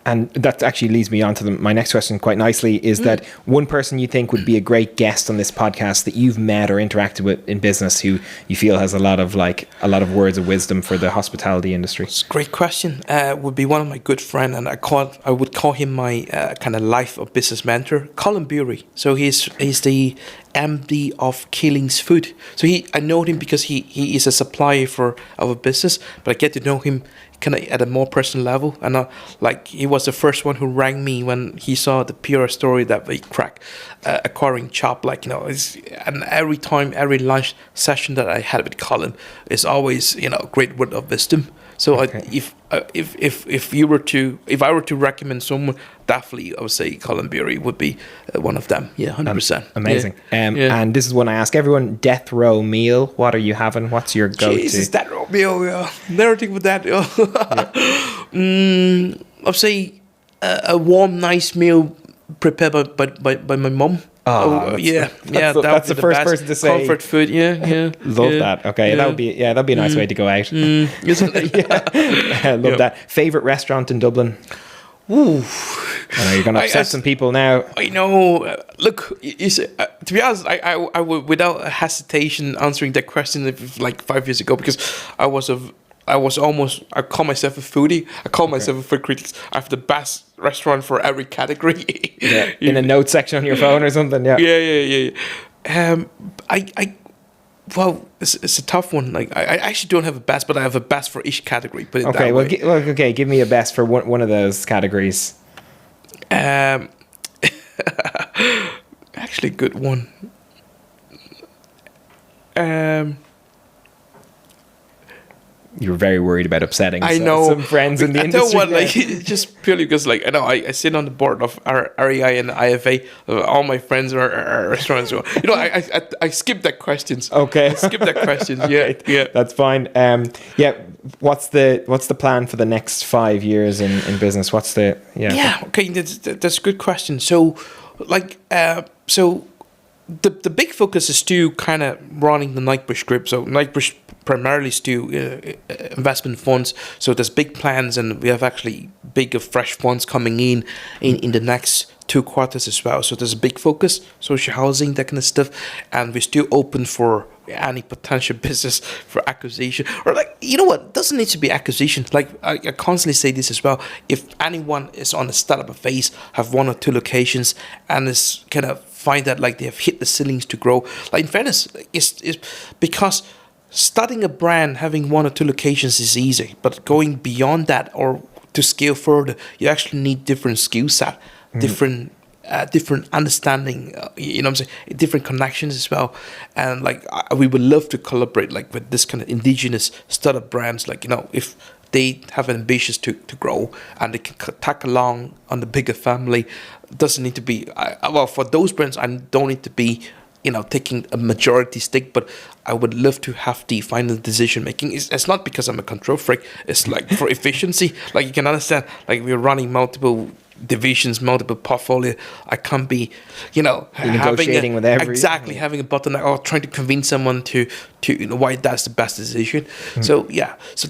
And that actually leads me on to my next question quite nicely, is that one person you think would be a great guest on this podcast that you've met or interacted with in business, who you feel has a lot of words of wisdom for the hospitality industry? It's a great question. Would be one of my good friends, and I would call him my kind of life or business mentor, Colin Bury. So he's the MD of Killings Food. So I know him because he is a supplier for our business, but I get to know him kind of at a more personal level, and he was the first one who rang me when he saw the PR story that we cracked, acquiring Chop. And every lunch session that I had with Colin is always great word of wisdom. So Okay. if I were to recommend someone, definitely I would say Colin Beery would be one of them. Yeah, 100%. Amazing. Yeah. And this is one I ask everyone: death row meal. What are you having? What's your go-to? Jesus, that Romeo, yeah. Never think about that. Yeah. I'll say a warm, nice meal prepared by my mum. That's the first person to say comfort food. Yeah. Love that. Okay, Yeah. that'd be a nice way to go out. Isn't it? I love that. Favorite restaurant in Dublin? Ooh. I know you're going to upset some people now. I know. Look, you see, to be honest, I would without hesitation answering that question like 5 years ago, because I call myself a foodie. I call myself a food critic. I have the best restaurant for every category. Yeah, in a note section on your phone or something. Yeah. Yeah. Well, it's a tough one. Like I actually don't have a best, but I have a best for each category. Put it Okay. that way. Okay. Give me a best for one of those categories. Actually, good one. You were very worried about upsetting I know some friends in the industry. I don't want, like, just purely because, like, I know I sit on the board of REI and IFA. All my friends are restaurants. So, I skipped that questions. Okay. Skip that questions. Okay, Yeah. That's fine. What's the plan for the next 5 years in business? Okay, that's a good question. So, like, the big focus is still kind of running the Knightbridge group. So Knightbridge primarily still investment funds. So there's big plans, and we have actually big fresh funds coming in the next 2 quarters as well. So there's a big focus, social housing, that kind of stuff, and we're still open for any potential business for acquisition, or, like, you know what, it doesn't need to be acquisition. Like I constantly say this as well. If anyone is on the startup phase, have 1 or 2 locations, and is kind of find that, like, they have hit the ceilings to grow, like, in fairness, it's because starting a brand, having 1 or 2 locations is easy, but going beyond that or to scale further, you actually need different skill set, different understanding, you know what I'm saying, different connections as well. And, like, we would love to collaborate, like, with this kind of indigenous startup brands, like, if they have ambitions to grow and they can tag along on the bigger family. Doesn't need to be, for those brands, I don't need to be, taking a majority stake, but I would love to have the final decision making. It's not because I'm a control freak. It's like for efficiency. Like, you can understand, like, we're running multiple divisions, multiple portfolio. I can't be, negotiating with every having a bottleneck or trying to convince someone to why that's the best decision. So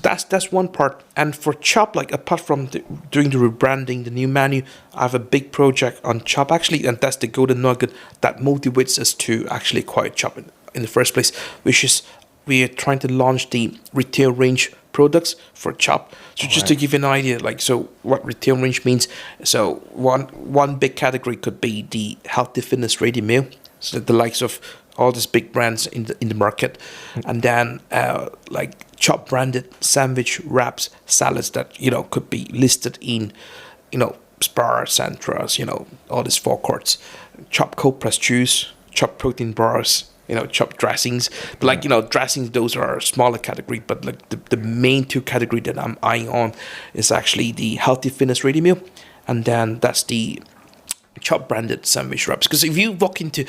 that's one part. And for Chop, like, apart from doing the rebranding, the new menu, I have a big project on Chop actually, and that's the golden nugget that motivates us to actually acquire Chop in the first place, which is we are trying to launch the retail range products for Chop. So just to give you an idea, like, so what retail range means, so one big category could be the healthy fitness ready meal, so the likes of all these big brands in the market, and then like Chop branded sandwich wraps, salads that could be listed in Spar, Centras, all these forecourts, Chop cold pressed juice, Chop protein bars, Chop dressings. But, like, dressings, those are a smaller category. But, like, the main 2 category that I'm eyeing on is actually the healthy fitness ready meal, and then that's the Chop branded sandwich wraps. Because if you walk into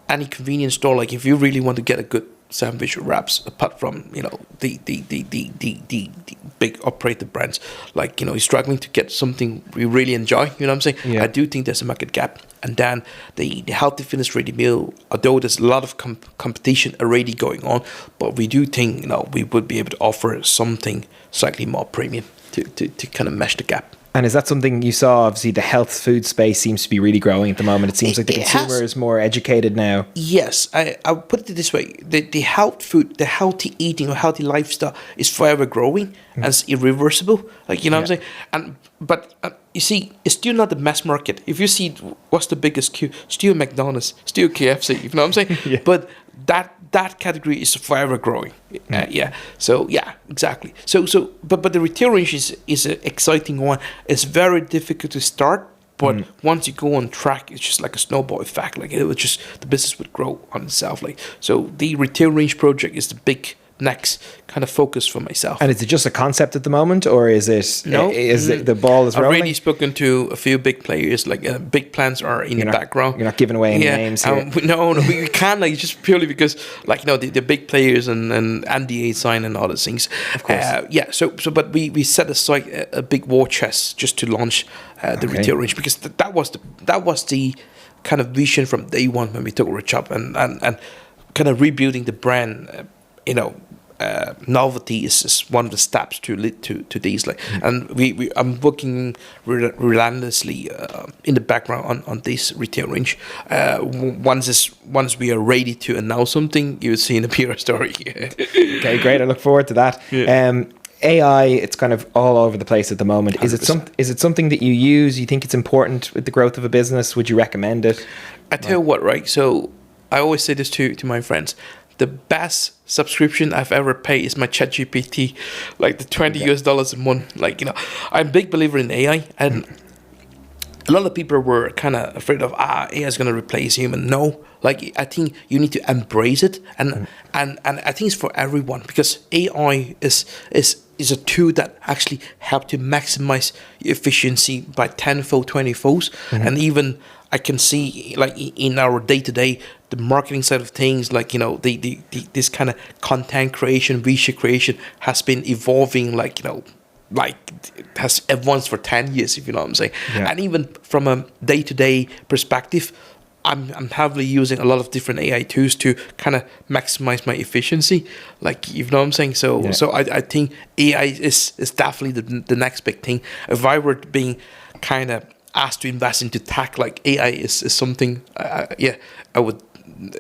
any convenience store, like, if you really want to get a good sandwich wraps, apart from the big operator brands, like, you're struggling to get something we really enjoy, what I'm saying. I do think there's a market gap. And then the healthy fitness ready meal, although there's a lot of competition already going on, but we do think we would be able to offer something slightly more premium to kind of match the gap. And is that something you saw? Obviously, the health food space seems to be really growing at the moment. It seems like the consumer is more educated now. Yes, I'll put it this way. The health food, the healthy eating or healthy lifestyle is forever growing and it's irreversible. Like, what I'm saying? But you see, it's still not the mass market. If you see what's the biggest queue, still McDonald's, still KFC, you know what I'm saying? But that category is forever growing. So exactly. So but the retail range is an exciting one. It's very difficult to start, but once you go on track, it's just like a snowball effect. Like, it would just, the business would grow on itself. Like, so the retail range project is the next kind of focus for myself. And is it just a concept at the moment, or is it? No, is it, the ball is I've rolling? already spoken to a few big players. Like big plans are in the background. You're not giving away any names here. No, we can't. Like just purely because, like the big players and NDA sign and all those things. Of course. But we set aside a big war chest just to launch the retail range, because that was the kind of vision from day one when we took Rich up, and kind of rebuilding the brand. Novelty is one of the steps to lead to these. Like, and I'm working relentlessly in the background on this retail range. Once we are ready to announce something, you'll see in the PR story. Okay, great. I look forward to that. Yeah. AI, it's kind of all over the place at the moment. 100%. Is it something that you use? You think it's important with the growth of a business? Would you recommend it? I tell you what, right? So I always say this to my friends. The best subscription I've ever paid is my ChatGPT, like the $20 a month. Like, I'm a big believer in AI, and a lot of people were kind of afraid of AI is going to replace human. No, like I think you need to embrace it, and I think it's for everyone, because AI is a tool that actually helps to maximize efficiency by 10-fold, 20-folds, and even I can see, like, in our day-to-day, the marketing side of things, like, the this kind of content creation, visual creation has been evolving, like, has advanced for 10 years, if you know what I'm saying. Yeah. And even from a day-to-day perspective, I'm heavily using a lot of different AI tools to kind of maximize my efficiency, like, you know what I'm saying. So I think AI is definitely the next big thing. If I were being kind of asked to invest into tech, like, AI is something, I would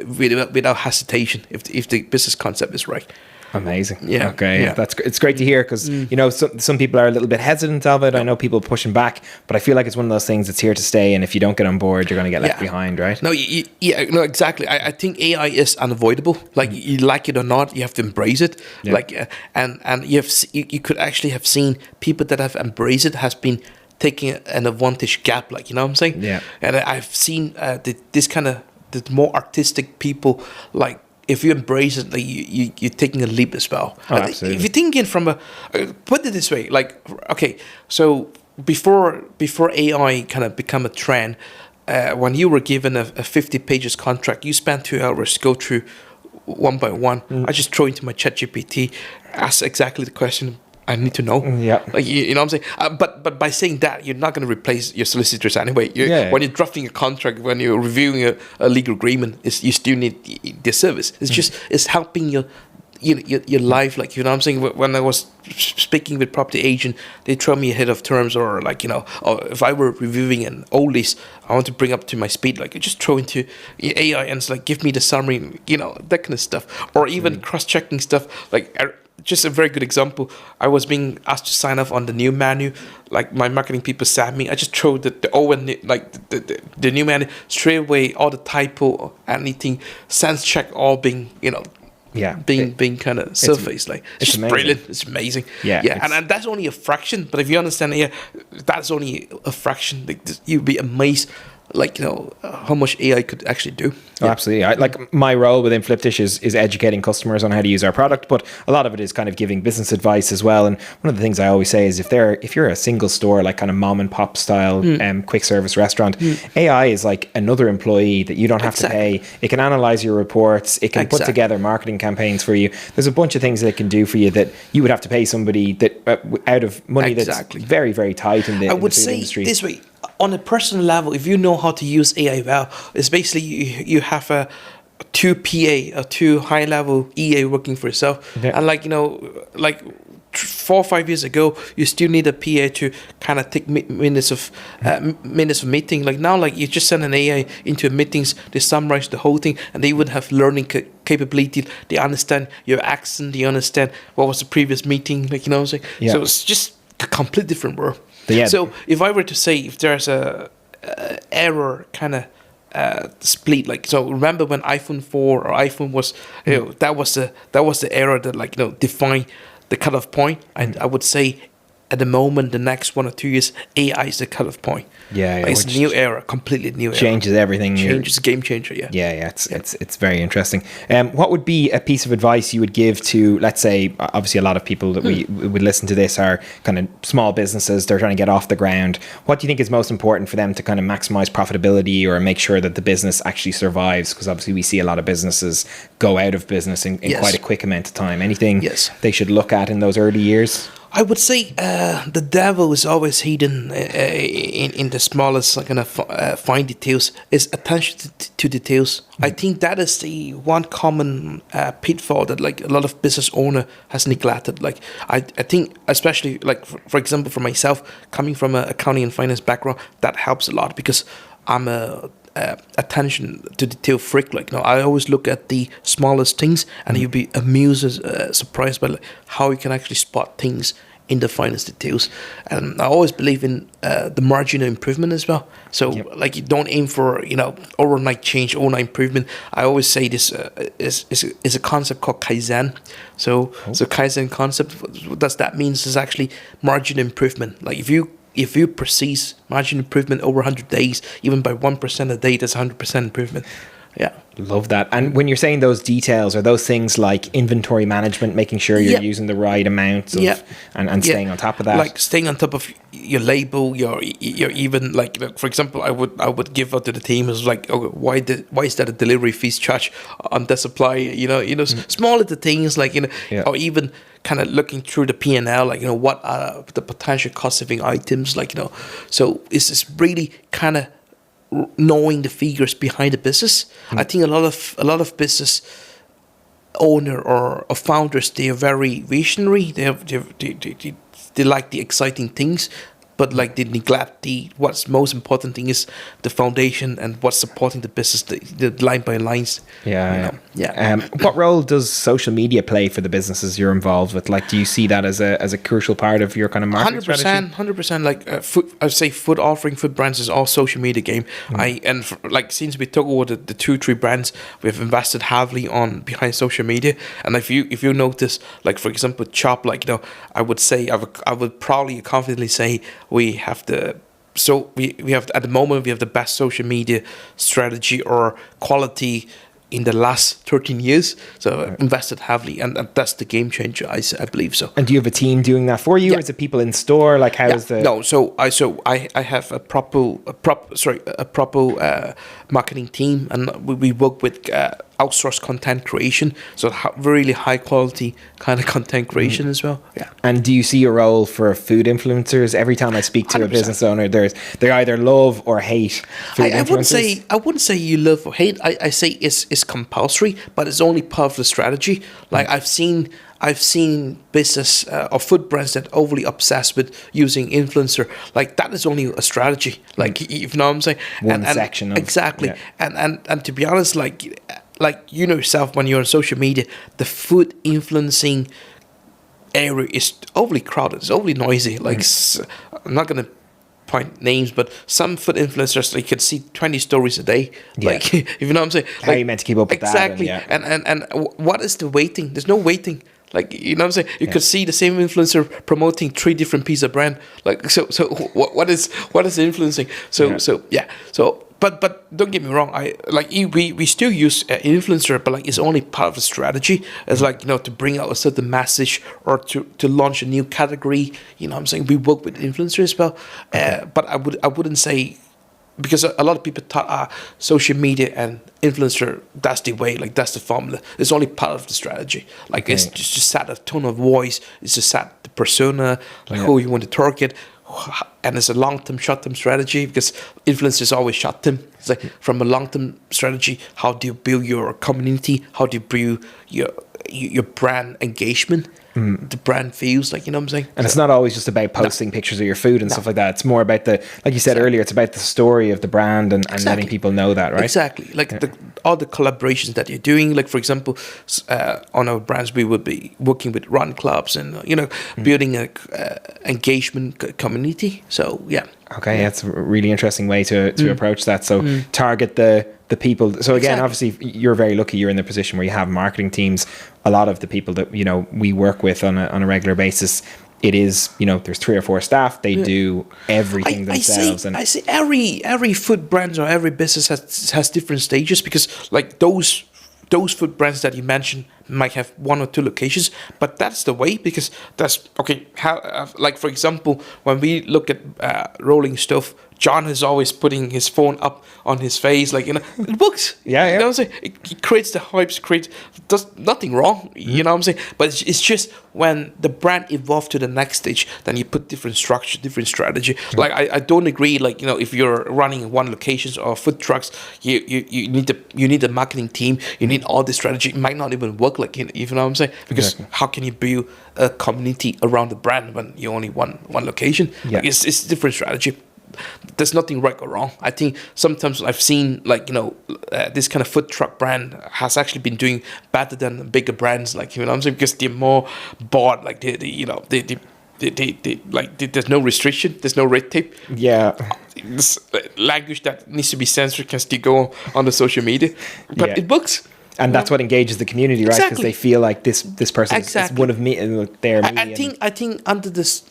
without hesitation, if the business concept is right. Amazing. Yeah. Okay. Yeah. It's great to hear, because some people are a little bit hesitant of it. I know people pushing back, but I feel like it's one of those things that's here to stay. And if you don't get on board, you're going to get left behind, right? No, no, exactly. I think AI is unavoidable. Like, you like it or not, you have to embrace it. Yeah. Like, and you could actually have seen people that have embraced it has been taking an advantage gap. Like, you know what I'm saying? Yeah. And I've seen this kind of the more artistic people, like, if you embrace it, like, you're taking a leap as well. Oh, absolutely. If you're thinking from put it this way, like, okay, so before AI kind of become a trend, when you were given a 50 pages contract, you spent 2 hours to go through one by one. I just throw into my ChatGPT, ask exactly the question I need to know. Yeah. Like, you know what I'm saying? But by saying that, you're not going to replace your solicitors anyway. When you're drafting a contract, when you're reviewing a legal agreement, you still need the service. It's just, it's helping your life. Like, you know what I'm saying? When I was speaking with property agent, they throw me ahead of terms, or, like, or if I were reviewing an old lease, I want to bring up to my speed, like, you just throw into AI and it's like, give me the summary, that kind of stuff. Or even cross-checking stuff, like, just a very good example. I was being asked to sign off on the new menu. Like, my marketing people sent me. I just throw the old, like, the new menu straight away. All the typo, anything, sense check, all being being kind of surfaced. Like, it's just amazing. brilliant. It's amazing. Yeah. And that's only a fraction. But if you understand, that's only a fraction. Like, you'd be amazed, like, how much AI could actually do. Oh, absolutely. Like, my role within Flipdish is educating customers on how to use our product, but a lot of it is kind of giving business advice as well. And one of the things I always say is, if you're a single store, like kind of mom and pop style quick service restaurant, AI is like another employee that you don't have to pay. It can analyze your reports. It can put together marketing campaigns for you. There's a bunch of things that it can do for you that you would have to pay somebody that out of money that's very, very tight in the I would food say industry. this way. On a personal level, if you know how to use AI well, it's basically you have a 2 PA, a 2 high-level EA working for yourself. Yeah. And, like, like 4 or 5 years ago, you still need a PA to kind of take minutes of meeting. Like, now, like, you just send an AI into meetings, they summarize the whole thing, and they would have learning capability. They understand your accent, they understand what was the previous meeting, like, you know what I'm saying? Yeah. So it's just a complete different world. Yeah. So if I were to say, if there's a error kind of split, like, so remember when iPhone 4 or iPhone was, that was the era that, like, defined the cutoff point. I would say at the moment, the next 1 or 2 years, AI is the cutoff point. Yeah, Like, it's a new era, completely new era. Changes everything. Changes, game changer. Yeah. Yeah. It's very interesting. What would be a piece of advice you would give to, let's say, obviously a lot of people that we would listen to this are kind of small businesses. They're trying to get off the ground. What do you think is most important for them to kind of maximize profitability or make sure that the business actually survives? Because obviously we see a lot of businesses go out of business in quite a quick amount of time. Anything they should look at in those early years? I would say the devil is always hidden in the smallest kind of fine details. Is attention to details. I think that is the one common pitfall that like a lot of business owner has neglected. Like I think especially like for example for myself, coming from an accounting and finance background, that helps a lot because I'm a attention to detail freak. Like, I always look at the smallest things, and you'll be amused, surprised by like, how you can actually spot things in the finest details. And I always believe in the margin of improvement as well. So, like, you don't aim for overnight change, overnight improvement. I always say this is a concept called Kaizen. So Kaizen concept, what does that mean? Is actually margin improvement. Like if you perceive margin improvement over 100 days, even by 1% a day, that's 100% improvement. Yeah. Love that. And when you're saying those details, are those things like inventory management, making sure you're using the right amounts of, and staying on top of that? Like staying on top of your label, your even like for example, I would give out to the team is like, okay, why is that a delivery fees charge on the supply? Small little things like or even kind of looking through the P&L, like what are the potential cost saving items, like so it's really kind of knowing the figures behind the business. I think a lot of business owner or founders, they are very visionary. They like the exciting things, but like they neglect what's most important thing is the foundation and what's supporting the business, the line by lines. What role does social media play for the businesses you're involved with? Like, do you see that as a crucial part of your kind of marketing strategy? 100%. Like I'd say food offering, food brands is all social media game. Since we took over the 2-3 brands, we've invested heavily on behind social media. And if you notice, like for example, Chop, like I would say I would probably confidently say we have at the moment we have the best social media strategy or quality in the last 13 years. So invested heavily, and that's the game changer. I believe so. And do you have a team doing that for you, or is it people in store? Like how is the I have a proper marketing team, and we work with outsourced content creation, so really high quality kind of content creation as well. Yeah. And do you see a role for food influencers? Every time I speak to 100%. A business owner, they either love or hate food influencers. I wouldn't say you love or hate. I say it's compulsory, but it's only part of the strategy. Like I've seen business or food brands that overly obsessed with using influencer. Like that is only a strategy. Like you know what I'm saying? Section of, exactly. Yeah. And to be honest, like yourself, when you're on social media, the food influencing area is overly crowded. It's overly noisy. Like I'm not gonna point names, but some food influencers, they can see 20 stories a day. Like if you know what I'm saying. How are you meant to keep up with exactly. that? And what is the waiting? There's no waiting. Like, you know what I'm saying? You could see the same influencer promoting 3 different pieces of brand. Like, so what is influencing? But don't get me wrong. We still use influencer, but like it's only part of the strategy. It's like, to bring out a certain message or to launch a new category. You know what I'm saying? We work with influencers as well. But I wouldn't say, because a lot of people thought social media and influencer, that's the way, like that's the formula. It's only part of the strategy. Like it's just set a tone of voice, it's just set the persona, like who you want to target, and it's a long-term, short-term strategy, because influencers always short-term. It's like from a long-term strategy, how do you build your community? How do you build your brand engagement? The brand feels, like, you know what I'm saying? And it's not always just about posting pictures of your food and stuff like that. It's more about like you said earlier, it's about the story of the brand and letting people know that, right? Exactly. Like all the collaborations that you're doing, like for example, on our brands, we would be working with run clubs and, building a engagement community. So, yeah. Okay, that's a really interesting way to approach that. So target the people. So again, obviously you're very lucky you're in the position where you have marketing teams. A lot of the people that we work with on a regular basis, it is, you know, there's 3 or 4 staff, they do everything themselves. I see every food brand or every business has different stages, because like those food brands that you mentioned might have 1 or 2 locations, but that's the way, because that's okay. How like for example, when we look at rolling stuff, John is always putting his phone up on his face, like, you know, it works. Yeah. You know what I'm saying? It creates the hype, does nothing wrong. You know what I'm saying? But it's just when the brand evolved to the next stage, then you put different structure, different strategy. Like I don't agree. Like, you know, if you're running 1 locations or food trucks, you need a marketing team. You need all this strategy. It might not even work. Like, you know what I'm saying? Because how can you build a community around the brand when you only one location? Yeah. Like, it's different strategy. There's nothing right or wrong. I think sometimes I've seen, like, you know, this kind of food truck brand has actually been doing better than bigger brands, like, you know what I'm saying, because they're more bought, like they there's no restriction, there's no red tape. Yeah. This language that needs to be censored can still go on the social media, but it works. And that's what engages the community, right? Because they feel like this person is one of me, their me. I think under this,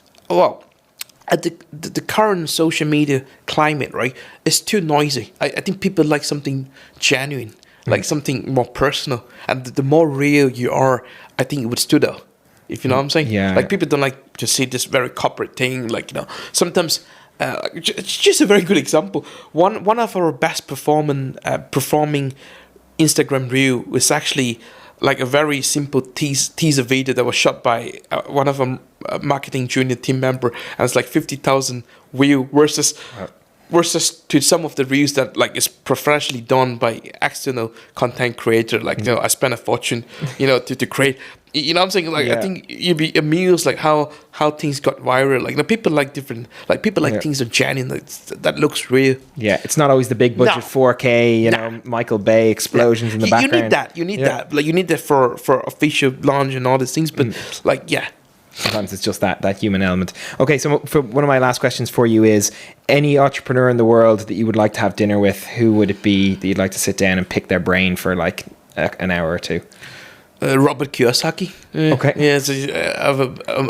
at the current social media climate, right, it's too noisy. I think people like something genuine, like something more personal. And the more real you are, I think it would stood out. If you know what I'm saying? Yeah. Like, people don't like to see this very corporate thing. Like, you know, sometimes it's just a very good example. One of our best performing Instagram reel was actually like a very simple teaser video that was shot by one of our marketing junior team member, and it's like 50,000 view versus to some of the reels that like is professionally done by external content creator. Like, you know, I spent a fortune, you know, to create. You know what I'm saying? Like, I think you'd be amused, like how things got viral. Like, you know, people like different, like people like things are genuine. Like, that looks real. Yeah, it's not always the big budget 4K, you know, Michael Bay explosions in the background. You need that. Like, you need that for official launch and all these things. But sometimes it's just that human element. Okay, so for one of my last questions for you is, any entrepreneur in the world that you would like to have dinner with, who would it be that you'd like to sit down and pick their brain for like an hour or 2? Robert Kiyosaki. Okay. Yeah, so,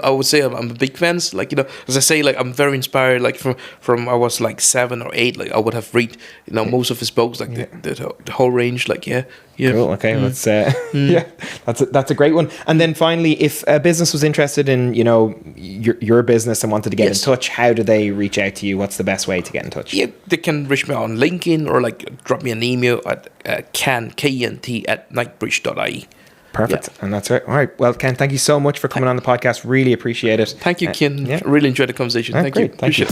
I would say I'm a big fan. Like, you know, as I say, like, I'm very inspired. Like, from I was like 7 or 8. Like, I would have read, you know, most of his books, like the whole range. Like, yeah. Cool. Okay, let's. That's a great one. And then finally, if a business was interested in, you know, your business and wanted to get in touch, how do they reach out to you? What's the best way to get in touch? Yeah, they can reach me on LinkedIn, or like drop me an email at kent@knightbridge.ie. Perfect. And that's right. All right. Well, Ken, thank you so much for coming on the podcast. Really appreciate it. Thank you, Ken. Really enjoyed the conversation. Thank you. Thank you.